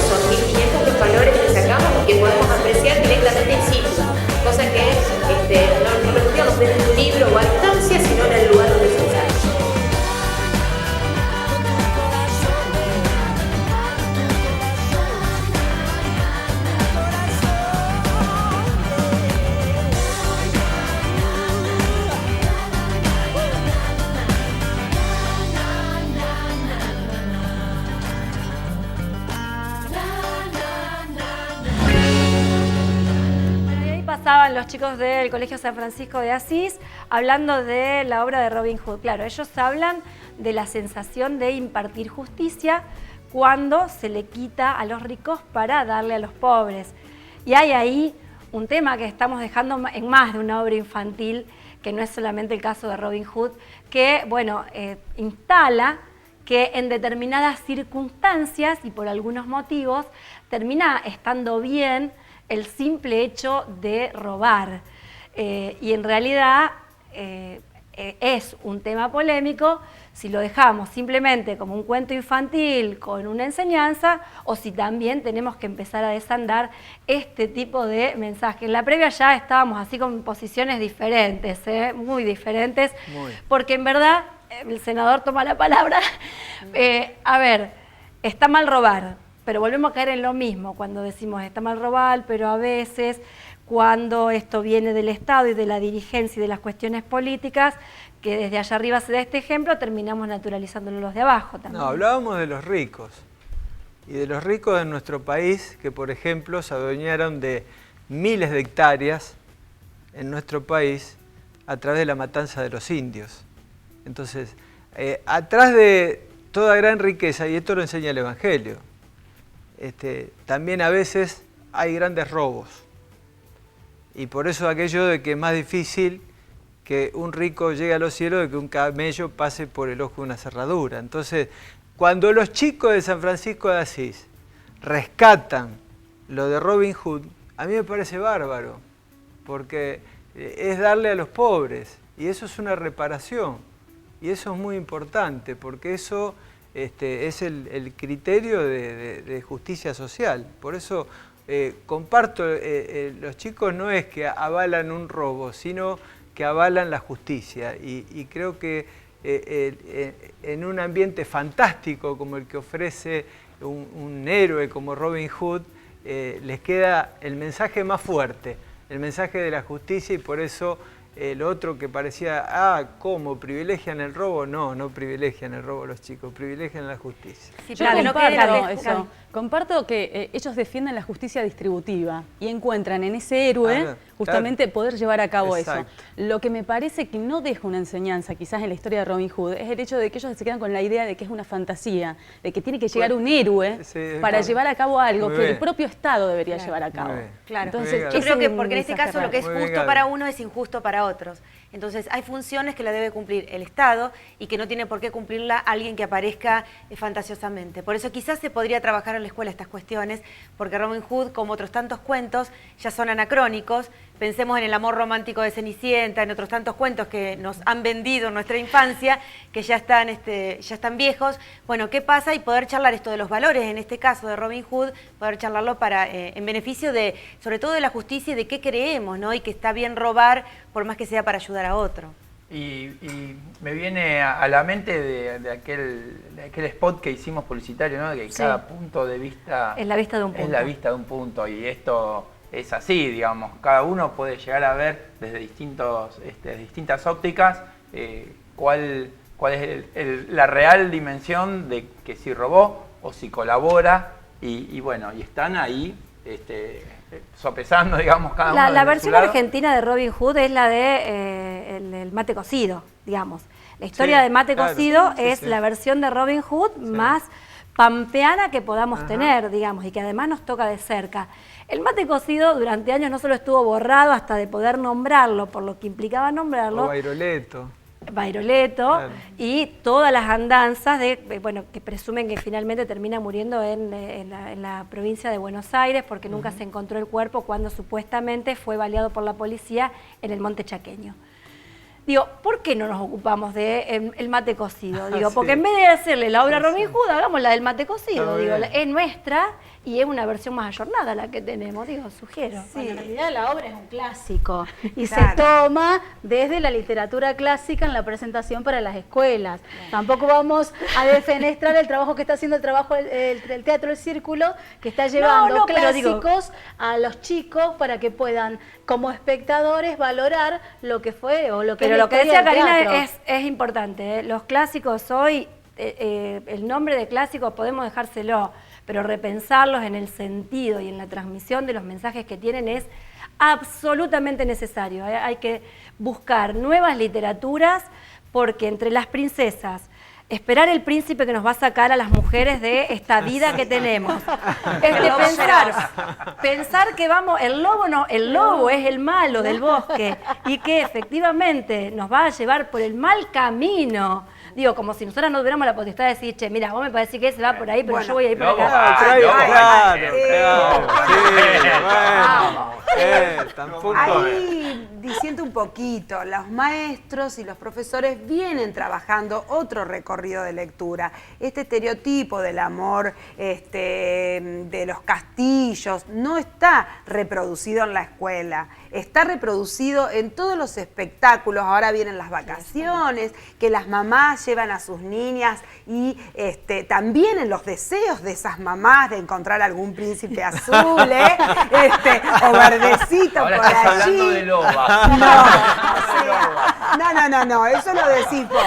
Son 1500 los valores que sacamos y que podemos apreciar directamente in situ, cosa que no lo estudiamos desde un libro o a distancia, sino en el lugar donde se usa. Estaban los chicos del Colegio San Francisco de Asís hablando de la obra de Robin Hood. Claro, ellos hablan de la sensación de impartir justicia cuando se le quita a los ricos para darle a los pobres. Y hay ahí un tema que estamos dejando en más de una obra infantil, que no es solamente el caso de Robin Hood, que, bueno, instala que en determinadas circunstancias y por algunos motivos termina estando bien el simple hecho de robar. Y en realidad es un tema polémico si lo dejamos simplemente como un cuento infantil con una enseñanza o si también tenemos que empezar a desandar este tipo de mensajes. En la previa ya estábamos así con posiciones diferentes, muy diferentes, porque en verdad el senador toma la palabra. A ver, está mal robar, pero volvemos a caer en lo mismo cuando decimos está mal robar, pero a veces cuando esto viene del Estado y de la dirigencia y de las cuestiones políticas, que desde allá arriba se da este ejemplo, terminamos naturalizándolo los de abajo también. No, hablábamos de los ricos, y de los ricos de nuestro país, que por ejemplo se adueñaron de miles de hectáreas en nuestro país a través de la matanza de los indios. Entonces, atrás de toda gran riqueza, y esto lo enseña el Evangelio, también a veces hay grandes robos. Y por eso aquello de que es más difícil que un rico llegue a los cielos de que un camello pase por el ojo de una cerradura. Entonces, cuando los chicos de San Francisco de Asís rescatan lo de Robin Hood, a mí me parece bárbaro, porque es darle a los pobres, y eso es una reparación, y eso es muy importante, porque eso es el criterio de justicia social. Por eso comparto, los chicos no es que avalan un robo, sino que avalan la justicia, y creo que en un ambiente fantástico como el que ofrece un héroe como Robin Hood, les queda el mensaje más fuerte, el mensaje de la justicia, y por eso lo otro que parecía, ¿cómo? ¿Privilegian el robo? No, no privilegian el robo los chicos, privilegian la justicia. Sí, yo comparto eso. Comparto que ellos defienden la justicia distributiva y encuentran en ese héroe justamente poder llevar a cabo eso. Lo que me parece que no deja una enseñanza quizás en la historia de Robin Hood es el hecho de que ellos se quedan con la idea de que es una fantasía, de que tiene que llegar un héroe para llevar a cabo algo que el propio Estado debería llevar a cabo. Claro. Entonces, yo creo que porque en este caso lo que es justo para uno es injusto para otros. Entonces hay funciones que la debe cumplir el Estado y que no tiene por qué cumplirla alguien que aparezca fantasiosamente. Por eso quizás se podría trabajar en la escuela estas cuestiones, porque Robin Hood, como otros tantos cuentos, ya son anacrónicos. Pensemos en el amor romántico de Cenicienta, en otros tantos cuentos que nos han vendido en nuestra infancia, que ya están viejos. Bueno, ¿qué pasa? Y poder charlar esto de los valores, en este caso de Robin Hood, poder charlarlo en beneficio de, sobre todo de la justicia y de qué creemos, ¿no? Y que está bien robar, por más que sea para ayudar a otro. Y me viene a la mente de aquel spot que hicimos publicitario, ¿no? De que cada punto de vista es la vista de un punto. Es la vista de un punto, y esto es así, digamos. Cada uno puede llegar a ver desde distintas ópticas cuál es la real dimensión de que si robó o si colabora, y bueno, y están ahí sopesando, digamos, cada uno. La versión argentina de Robin Hood es la de el mate cocido, digamos. La historia de mate cocido es la versión de Robin Hood más pampeana que podamos tener, digamos, y que además nos toca de cerca. El mate cocido durante años no solo estuvo borrado hasta de poder nombrarlo, por lo que implicaba nombrarlo. O Bairoleto. Y todas las andanzas que presumen que finalmente termina muriendo en la provincia de Buenos Aires, porque nunca se encontró el cuerpo cuando supuestamente fue baleado por la policía en el Monte Chaqueño. Digo, ¿por qué no nos ocupamos del mate cocido? Digo, porque en vez de hacerle la obra a Robin Hood, hagamos la del mate cocido. Digo, es nuestra y es una versión más ayornada la que tenemos, digo, sugiero. Sí, bueno, en realidad la obra es un clásico y se toma desde la literatura clásica en la presentación para las escuelas. Tampoco vamos a defenestrar el trabajo que está haciendo el Teatro El Círculo, que está llevando clásicos a los chicos para que puedan, como espectadores, valorar lo que fue o lo que Pero lo que decía Karina es importante, ¿eh? Los clásicos hoy, el nombre de clásicos podemos dejárselo, pero repensarlos en el sentido y en la transmisión de los mensajes que tienen es absolutamente necesario. Hay que buscar nuevas literaturas, porque entre las princesas, esperar el príncipe que nos va a sacar a las mujeres de esta vida que tenemos. Pensar que el lobo es el malo del bosque y que efectivamente nos va a llevar por el mal camino. Digo, como si nosotras no tuviéramos la potestad de decir, che, mira, vos me parece que se va por ahí, pero yo voy a ir por acá. Ahí diciendo un poquito, los maestros y los profesores vienen trabajando otro recorrido de lectura. Este estereotipo del amor, de los castillos, no está reproducido en la escuela, está reproducido en todos los espectáculos. Ahora vienen las vacaciones, que las mamás llevan a sus niñas, y también en los deseos de esas mamás de encontrar algún príncipe azul, o verdecito. Ahora por estás allí. hablando de loba. No, o sea, No, eso lo decís vos.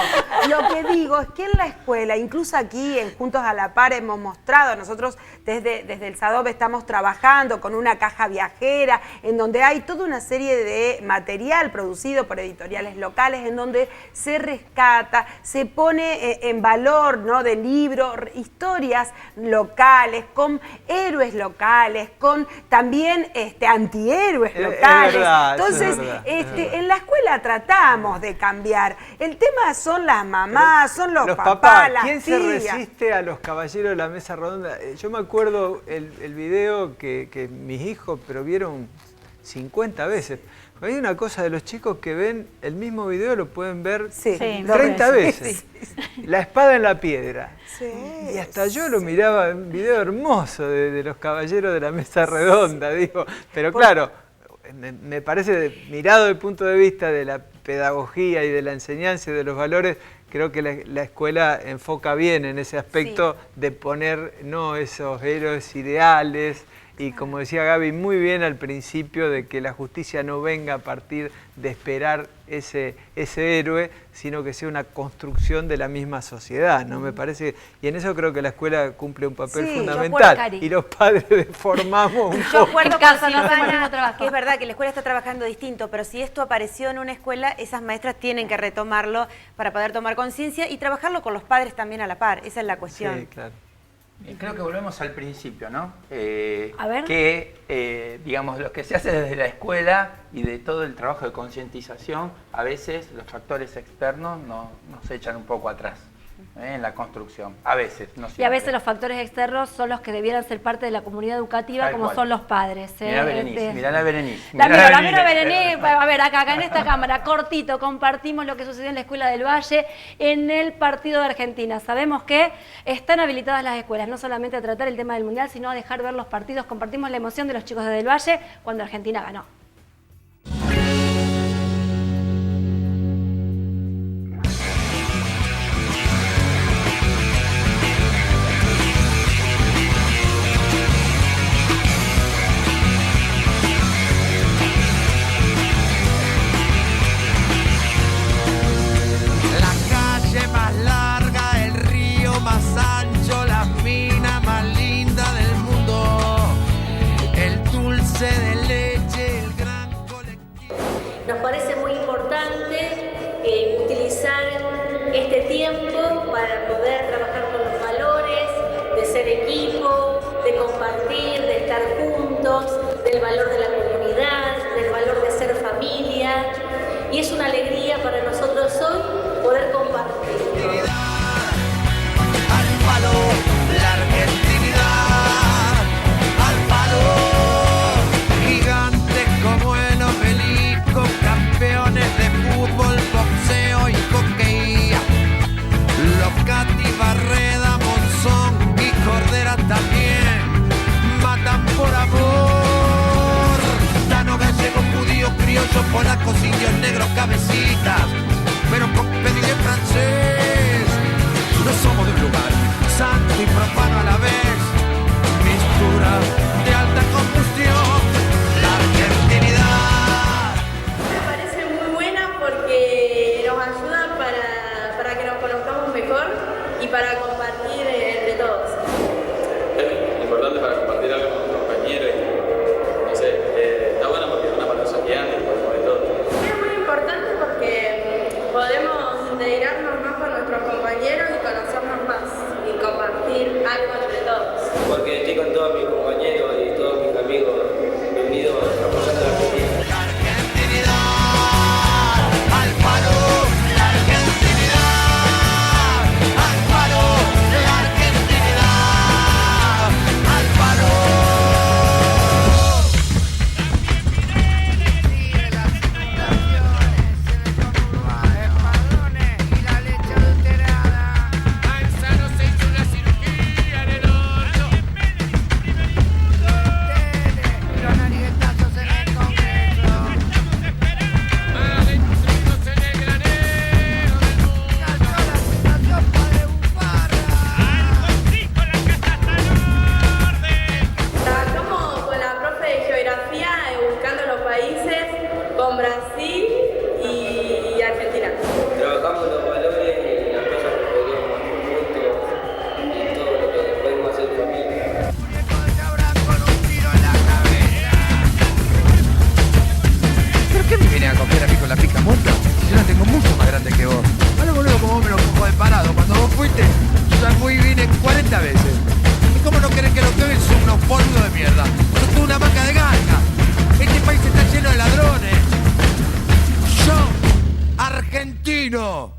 Lo que digo es que en la escuela, incluso aquí en Juntos a la Par hemos mostrado, nosotros desde el SADOP estamos trabajando con una caja viajera en donde hay toda una serie de material producido por editoriales locales en donde se rescata, se pone en valor, ¿no?, de libros, historias locales, con héroes locales, con también antihéroes locales. Verdad, entonces, en la escuela tratamos de cambiar. El tema son las mamás, son los papás, las ¿Quién tías? se resiste a los caballeros de la mesa redonda? Yo me acuerdo el video que mis hijos vieron 50 veces. Hay una cosa de los chicos que ven el mismo video, lo pueden ver 30 veces. La espada en la piedra. Y hasta yo lo miraba, un video hermoso de los caballeros de la mesa redonda, digo. Pero claro, me parece, mirado desde el punto de vista de la pedagogía y de la enseñanza y de los valores, creo que la escuela enfoca bien en ese aspecto de poner esos héroes ideales. Y como decía Gaby, muy bien al principio, de que la justicia no venga a partir de esperar ese héroe, sino que sea una construcción de la misma sociedad, ¿no? Me parece, y en eso creo que la escuela cumple un papel fundamental. Y los padres formamos un Yo poco. acuerdo con Silvana, que es verdad que la escuela está trabajando distinto, pero si esto apareció en una escuela, esas maestras tienen que retomarlo para poder tomar conciencia y trabajarlo con los padres también a la par. Esa es la cuestión. Sí, claro. Creo que volvemos al principio, ¿no? A ver. Que, digamos, lo que se hace desde la escuela y de todo el trabajo de concientización, a veces los factores externos nos echan un poco atrás en la construcción. A veces, no siempre. Y a veces los factores externos son los que debieran ser parte de la comunidad educativa, Tal como cual. son los padres. Mirá Berenice, mirá la Berenice. La miro Berenice, a ver, acá en esta cámara, cortito, compartimos lo que sucedió en la Escuela del Valle en el partido de Argentina. Sabemos que están habilitadas las escuelas, no solamente a tratar el tema del Mundial, sino a dejar ver los partidos. Compartimos la emoción de los chicos de Del Valle cuando Argentina ganó. Nos parece muy importante utilizar este tiempo para poder trabajar con los valores, de ser equipo, de compartir, de estar juntos, del valor de la comunidad, del valor de ser familia. Y es una alegría para nosotros hoy poder compartir. La argentinidad, al palo, gigantes como el obelisco, campeones de fútbol, boxeo y hockey. Los Cati, Barreda, Monzón y Cordera también matan por amor. Tano, gallego, judío, criollo, polacos, indios, negros, cabecitas, pero con pedigree francés. No somos de un lugar santo y profano a la vez, mistura de alta combustión, la argentinidad. Me parece muy buena porque nos ayuda para que nos conozcamos mejor y para compartir entre todos. Es importante para compartir algo con los compañeros y, no sé, está bueno porque es una parte social y de todo. Es muy importante porque podemos integrarnos más con nuestros compañeros y conocernos más y compartir algo entre todos. Porque estoy con todos mis compañeros y todos mis amigos unidos apoyando a la Argentina. La argentinidad, al palo, la argentinidad, al palo, la argentinidad, al palo. Trabajamos con la profe de geografía buscando los países, con Brasil y Argentina. fuiste? Yo ya fui y vine 40 veces. ¿Y cómo no querés que los pibes son unos boludos de mierda? Son toda una vaca de ganja. Este país está lleno de ladrones. Yo, argentino.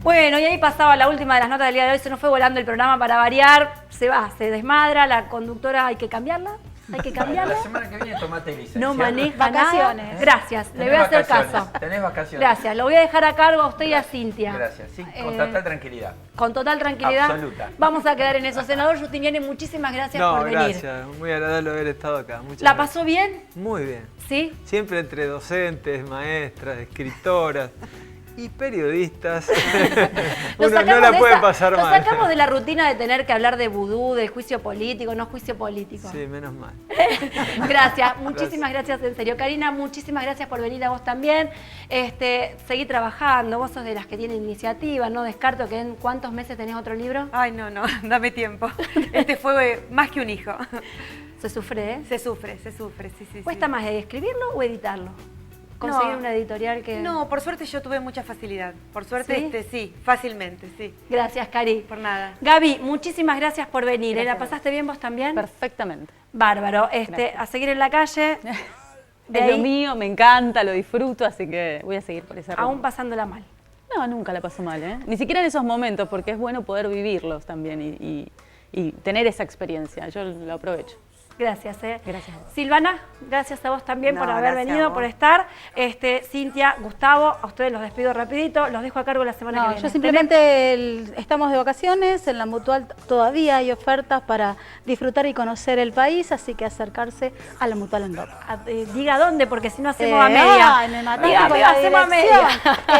Bueno, y ahí pasaba la última de las notas del día de hoy. Se nos fue volando el programa para variar. Se va, se desmadra. La conductora hay que cambiarla. Hay que cambiarla. La semana que viene tomate licencia. No maneja vacaciones. nada. Gracias, le voy a hacer caso. Tenés vacaciones. Gracias, lo voy a dejar a cargo a usted y a Cintia. Gracias, sí, con total tranquilidad. Con total tranquilidad. Absoluta. Vamos a quedar en eso. Senador Justiniani, muchísimas gracias por venir. Gracias, muy agradable haber estado acá. Muchas ¿La gracias. pasó bien? Muy bien. ¿Sí? Siempre entre docentes, maestras, escritoras y periodistas. Uno no la puede pasar mal. Nos sacamos de la rutina de tener que hablar de vudú, del juicio político, no juicio político. Sí, menos mal. Gracias, muchísimas gracias en serio. Karina, muchísimas gracias por venir a vos también. Seguí trabajando, vos sos de las que tienen iniciativa, no descarto que en ¿cuántos meses tenés otro libro? Ay, no, dame tiempo. Este fue más que un hijo. Se sufre, ¿eh? Se sufre, sí. ¿Cuesta más escribirlo o editarlo? ¿Conseguir una editorial que...? No, por suerte yo tuve mucha facilidad. Por suerte, sí, fácilmente, sí. Gracias, Cari. Por nada. Gaby, muchísimas gracias por venir. Gracias. ¿La pasaste bien vos también? Perfectamente. Bárbaro. A seguir en la calle. Es lo mío, me encanta, lo disfruto, así que voy a seguir por esa ruta. Aún pasándola mal. No, nunca la paso mal, ¿eh? Ni siquiera en esos momentos, porque es bueno poder vivirlos también y tener esa experiencia. Yo lo aprovecho. Gracias, Gracias. Silvana, gracias a vos también por haber venido, por estar. Cintia, Gustavo, a ustedes los despido rapidito, los dejo a cargo la semana que viene. Yo simplemente estamos de vacaciones, en la Mutual todavía hay ofertas para disfrutar y conocer el país, así que acercarse a la Mutual en Doca. Diga dónde, porque si no hacemos a media. En el Diga, hacemos a media.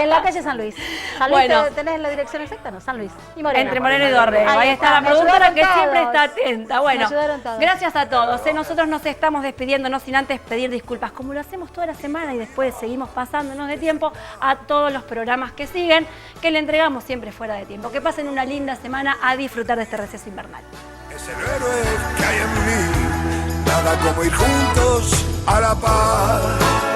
En la calle San Luis. San Luis, Bueno. ¿tenés la dirección exacta? No, San Luis. Y Moreno. Entre Moreno y Dorrego. Ahí está la me productora que ayudaron siempre todos. está atenta. Bueno, Me ayudaron todos. gracias a todos. Nosotros nos estamos despidiendo, no sin antes pedir disculpas, como lo hacemos toda la semana y después seguimos pasándonos de tiempo a todos los programas que siguen, que le entregamos siempre fuera de tiempo. Que pasen una linda semana a disfrutar de este receso invernal. Es el héroe que hay en mí, nada como ir juntos a la paz.